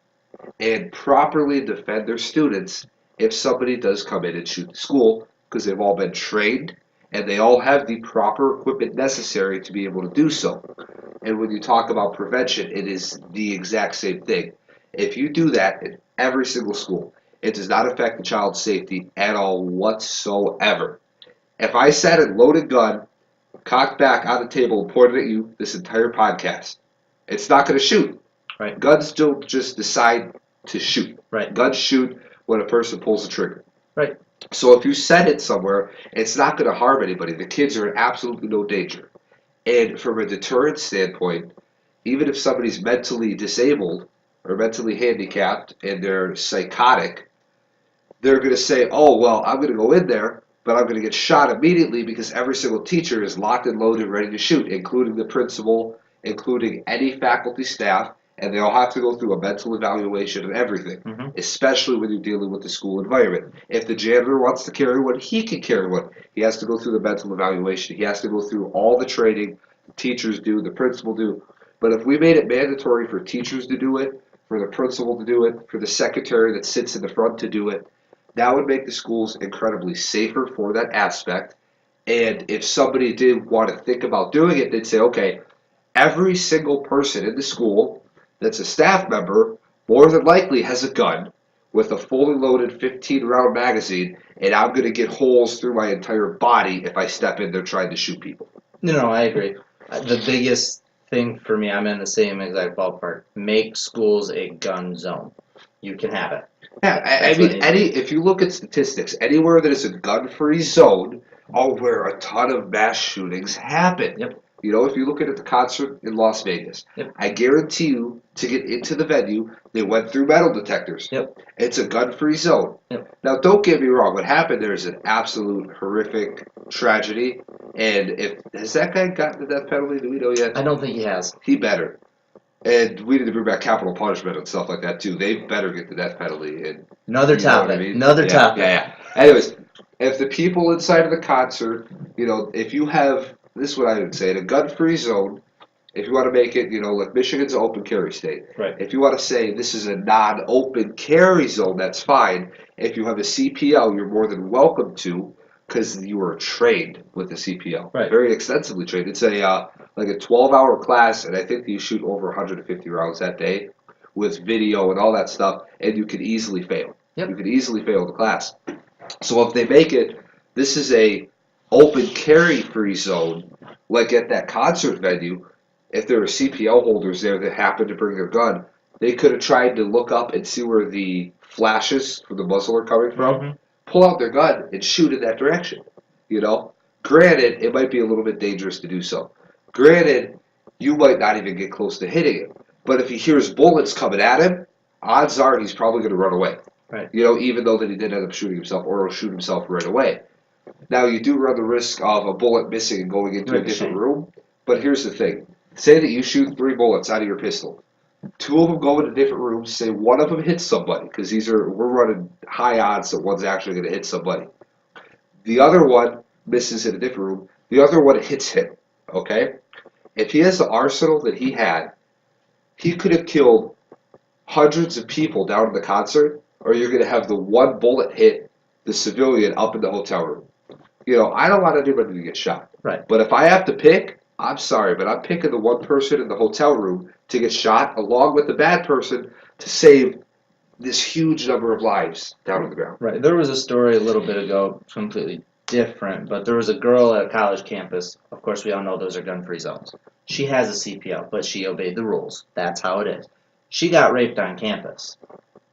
and properly defend their students if somebody does come in and shoot the school, because they've all been trained and they all have the proper equipment necessary to be able to do so. And when you talk about prevention, it is the exact same thing. If you do that in every single school, it does not affect the child's safety at all whatsoever. If I sat a loaded gun, cocked back on the table and pointed at you this entire podcast, it's not going to shoot. Right. Guns don't just decide to shoot. Right. Guns shoot when a person pulls the trigger. Right. So if you set it somewhere, it's not going to harm anybody. The kids are in absolutely no danger. And from a deterrent standpoint, even if somebody's mentally disabled or mentally handicapped and they're psychotic, they're going to say, oh, well, I'm going to go in there, but I'm going to get shot immediately because every single teacher is locked and loaded ready to shoot, including the principal, including any faculty staff, and they all have to go through a mental evaluation and everything, especially when you're dealing with the school environment. If the janitor wants to carry one, he can carry one. He has to go through the mental evaluation. He has to go through all the training the teachers do, the principal do. But if we made it mandatory for teachers to do it, for the principal to do it, for the secretary that sits in the front to do it, that would make the schools incredibly safer for that aspect. And if somebody did want to think about doing it, they'd say, okay, every single person in the school that's a staff member more than likely has a gun with a fully loaded 15-round magazine, and I'm going to get holes through my entire body if I step in there trying to shoot people. No, I agree. The biggest thing for me. I'm in the same exact ballpark. Make schools a gun zone. You can have it. Yeah, I That's what mean, it needs if you look at statistics, anywhere that is a gun-free zone, where a ton of mass shootings happen. Yep. You know, if you look at the concert in Las Vegas, Yep. I guarantee you, to get into the venue, they went through metal detectors. Yep. It's a gun-free zone. Yep. Now, don't get me wrong. What happened there is an absolute horrific tragedy. And has that guy gotten the death penalty? Do we know yet? I don't think he has. He better. And we need to bring back capital punishment and stuff like that too. They better get the death penalty. And Another you know what topic. I mean? Another Yeah, topic. yeah. Anyways, if the people inside of the concert, if you have, this is what I would say, in a gun-free zone, if you want to make it, like Michigan's an open carry state. Right. If you want to say this is a non-open carry zone, that's fine. If you have a CPL, you're more than welcome to, because you are trained with the CPL. Right. Very extensively trained. It's like a 12-hour class, and I think you shoot over 150 rounds that day with video and all that stuff, and you could easily fail. Yep. You could easily fail the class. So if they make it, this is a open carry free zone, like at that concert venue, if there are CPL holders there that happen to bring their gun, they could have tried to look up and see where the flashes from the muzzle are coming from, Mhm. pull out their gun, and shoot in that direction. Granted, it might be a little bit dangerous to do so. Granted, you might not even get close to hitting him. But if he hears bullets coming at him, odds are he's probably going to run away. Right. Even though that he did end up shooting himself or will shoot himself right away. Now, you do run the risk of a bullet missing and going into a different room. But here's the thing. Say that you shoot 3 bullets out of your pistol. 2 of them go into different rooms. Say 1 of them hits somebody, because we're running high odds that one's actually going to hit somebody. The other one misses in a different room. The other one hits him. Okay? If he has the arsenal that he had, he could have killed hundreds of people down in the concert, or you're going to have the 1 bullet hit the civilian up in the hotel room. I don't want anybody to get shot. Right. But if I have to pick, I'm sorry, but I'm picking the 1 person in the hotel room to get shot, along with the bad person, to save this huge number of lives down on the ground. Right. There was a story a little bit ago, completely different, but there was a girl at a college campus. Of course, we all know those are gun-free zones. She has a CPL, but she obeyed the rules. That's how it is. She got raped on campus.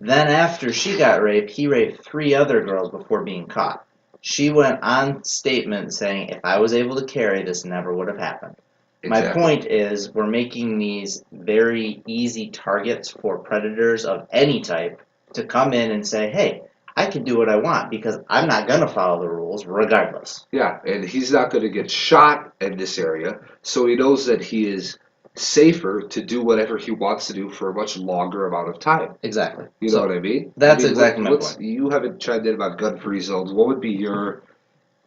Then after she got raped, he raped 3 other girls before being caught. She went on statement saying, if I was able to carry, this never would have happened. Exactly. My point is, we're making these very easy targets for predators of any type to come in and say, hey, I can do what I want because I'm not going to follow the rules regardless. Yeah, and he's not going to get shot in this area, so he knows that he is safer to do whatever he wants to do for a much longer amount of time. Exactly. You know what I mean? That's exactly my point. You haven't chimed in about gun-free zones. What would be your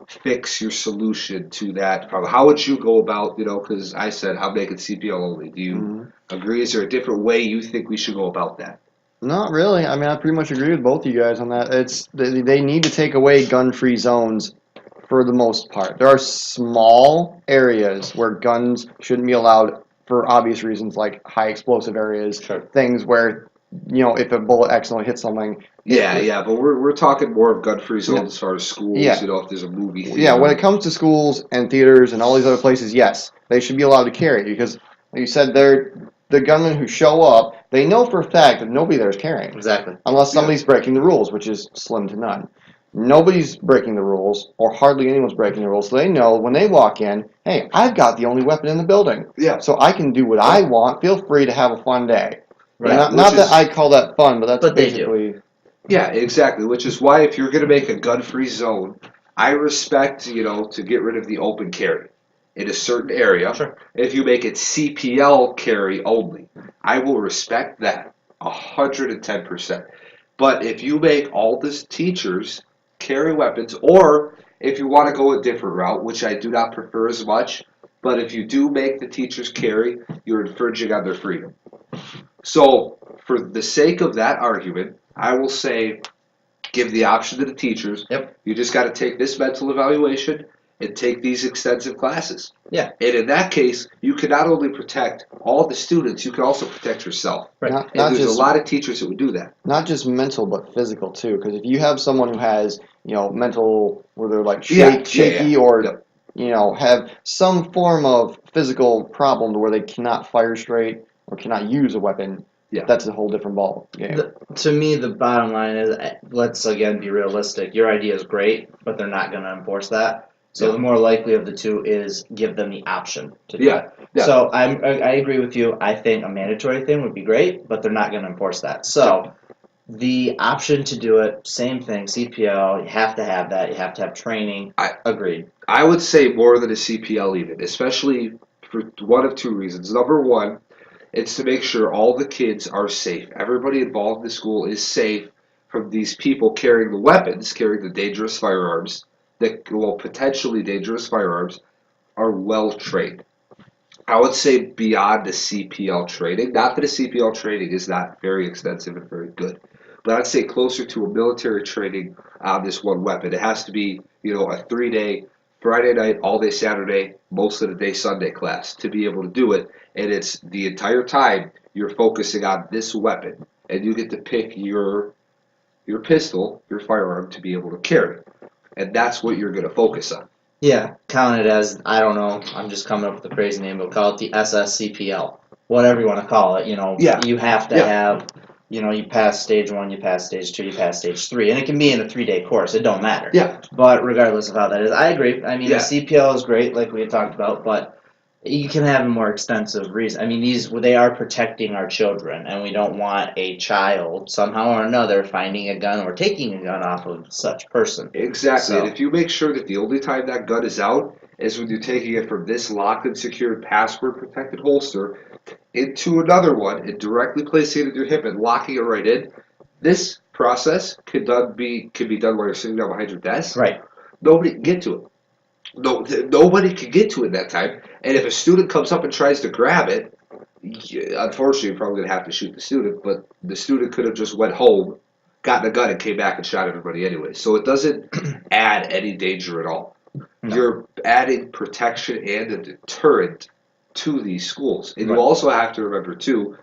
fix, your solution to that problem? How would you go about, because I said I'm making CPL only. Do you agree? Is there a different way you think we should go about that? Not really. I mean, I pretty much agree with both of you guys on that. They need to take away gun-free zones for the most part. There are small areas where guns shouldn't be allowed for obvious reasons, like high explosive areas, Sure. things where, if a bullet accidentally hits something. Yeah, but we're talking more of gun-free zones as far as schools, Yeah. if there's a movie theater. Yeah, when it comes to schools and theaters and all these other places, yes, they should be allowed to carry because, like you said, the gunmen who show up, they know for a fact that nobody there is carrying. Exactly. Unless somebody's breaking the rules, which is slim to none. Nobody's breaking the rules, or hardly anyone's breaking the rules, so they know when they walk in, hey, I've got the only weapon in the building. Yeah. So I can do what I want. Feel free to have a fun day. Right. Not that I call that fun, but that's But they basically... Yeah, exactly, which is why if you're going to make a gun-free zone, I respect, to get rid of the open carry in a certain area. Sure. If you make it CPL carry only, I will respect that 110%. But if you make all the teachers carry weapons, or if you want to go a different route, which I do not prefer as much, but if you do make the teachers carry, you're infringing on their freedom. So, for the sake of that argument, I will say give the option to the teachers. Yep. You just got to take this mental evaluation and take these extensive classes. Yeah. And in that case, you can not only protect all the students, you can also protect yourself. Right. Not And there's just, a lot of teachers that would do that. not just mental, but physical too. Because if you have someone who has, mental, where they're like Yeah, shaky yeah. or Yep. have some form of physical problem to where they cannot fire straight or cannot use a weapon, Yeah. that's a whole different ball game. To me, the bottom line is, let's again be realistic. Your idea is great, but they're not going to enforce that. So Yeah. the more likely of the two is give them the option to do Yeah. it. Yeah. So I agree with you. I think a mandatory thing would be great, but they're not going to enforce that. So the option to do it, same thing, CPL, you have to have that. You have to have training. Agreed. I would say more than a CPL even, especially for one of two reasons. Number one, it's to make sure all the kids are safe. Everybody involved in the school is safe from these people carrying the weapons, carrying the dangerous firearms, potentially dangerous firearms, are well trained. I would say beyond the CPL training. Not that the CPL training is not very extensive and very good, but I'd say closer to a military training on this one weapon. It has to be, a 3-day, Friday night, all day Saturday, most of the day Sunday class to be able to do it. And it's the entire time you're focusing on this weapon, and you get to pick your pistol, your firearm, to be able to carry, and that's what you're going to focus on. Yeah, count it as, I don't know, I'm just coming up with a crazy name, but call it the SSCPL. Whatever you want to call it, Yeah. you have to Yeah. have, you pass stage 1, you pass stage 2, you pass stage 3, and it can be in a 3-day course, it don't matter. Yeah. But regardless of how that is, I agree. I mean, Yeah. the CPL is great, like we had talked about, but you can have a more extensive reason. I mean, they are protecting our children, and we don't want a child somehow or another finding a gun or taking a gun off of such person. Exactly. So- And if you make sure that the only time that gun is out is when you're taking it from this locked and secured password protected holster into another one and directly placing it in your hip and locking it right in, this process can be done while you're sitting down behind your desk. Right. Nobody can get to it. Nobody can get to it that time. And if a student comes up and tries to grab it, unfortunately, you're probably going to have to shoot the student, but the student could have just went home, gotten a gun, and came back and shot everybody anyway. So it doesn't add any danger at all. No. You're adding protection and a deterrent to these schools. And Right. you also have to remember, too,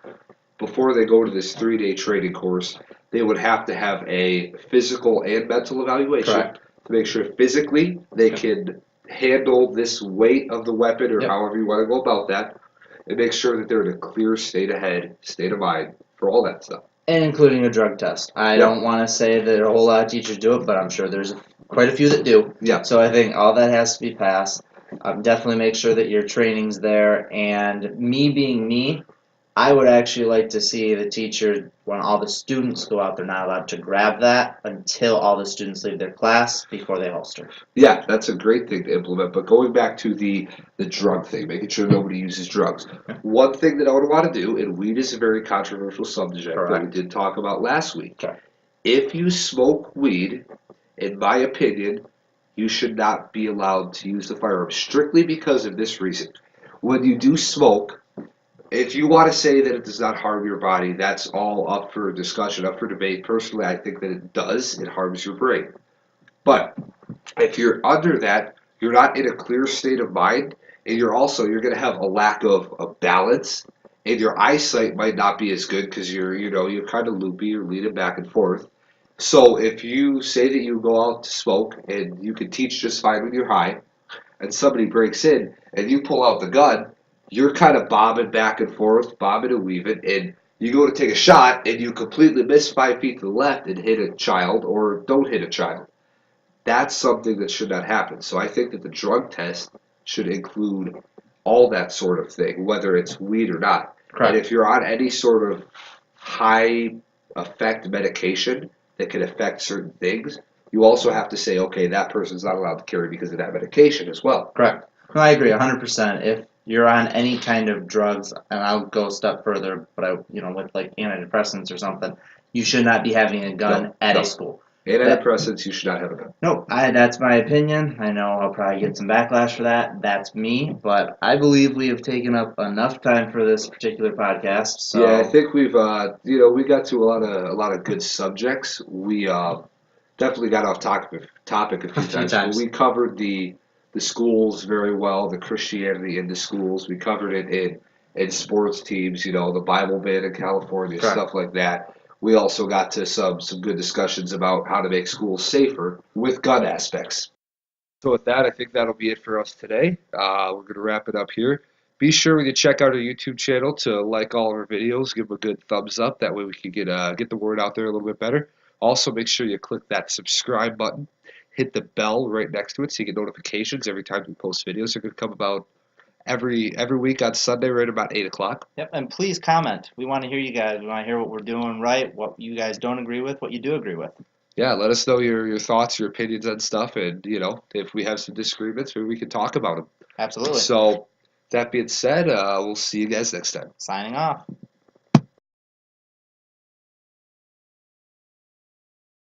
before they go to this 3-day training course, they would have to have a physical and mental evaluation. Correct. To make sure physically they can handle this weight of the weapon or Yep. however you want to go about that, and make sure that they're in a clear state of head, state of mind for all that stuff. And including a drug test. I Yep. don't want to say that a whole lot of teachers do it, but I'm sure there's quite a few that do. Yeah. So I think all that has to be passed. Definitely make sure that your training's there. And me being me, I would actually like to see the teacher, when all the students go out, they're not allowed to grab that until all the students leave their class before they holster. Yeah, that's a great thing to implement. But going back to the drug thing, making sure nobody uses drugs. One thing that I would want to do, and weed is a very controversial subject that we Correct. did talk about last week. Okay. If you smoke weed, in my opinion, you should not be allowed to use the firearm strictly because of this reason. When you do smoke, if you want to say that it does not harm your body, that's all up for discussion, up for debate. Personally, I think that it does. It harms your brain. But if you're under that, you're not in a clear state of mind, and you're going to have a lack of balance, and your eyesight might not be as good because you're kind of loopy, you're leaning back and forth. So if you say that you go out to smoke and you can teach just fine when you're high, and somebody breaks in and you pull out the gun, you're kind of bobbing back and forth, bobbing and weaving, and you go to take a shot and you completely miss 5 feet to the left and hit a child or don't hit a child. That's something that should not happen. So I think that the drug test should include all that sort of thing, whether it's weed or not. Correct. And if you're on any sort of high effect medication that can affect certain things, you also have to say, okay, that person's not allowed to carry because of that medication as well. Correct. No, I agree 100%. If you're on any kind of drugs, and I'll go a step further, but with like antidepressants or something, you should not be having a gun at a school. Antidepressants, you should not have a gun. No, that's my opinion. I know I'll probably get some backlash for that. That's me, but I believe we have taken up enough time for this particular podcast. So Yeah, I think we've we got to a lot of good subjects. We definitely got off topic a few times. But we covered the schools very well, the Christianity in the schools. We covered it in sports teams, the Bible ban in California, Correct. stuff like that. We also got to some good discussions about how to make schools safer with gun aspects. So with that, I think that'll be it for us today. We're going to wrap it up here. Be sure when you check out our YouTube channel to like all of our videos, give them a good thumbs up. That way we can get the word out there a little bit better. Also, make sure you click that subscribe button, hit the bell right next to it so you get notifications every time we post videos. They're going to come about every week on Sunday right about 8 o'clock. Yep, and please comment. We want to hear you guys. We want to hear what we're doing right, what you guys don't agree with, what you do agree with. Yeah, let us know your thoughts, your opinions on stuff, and if we have some disagreements, maybe we can talk about them. Absolutely. So that being said, we'll see you guys next time. Signing off.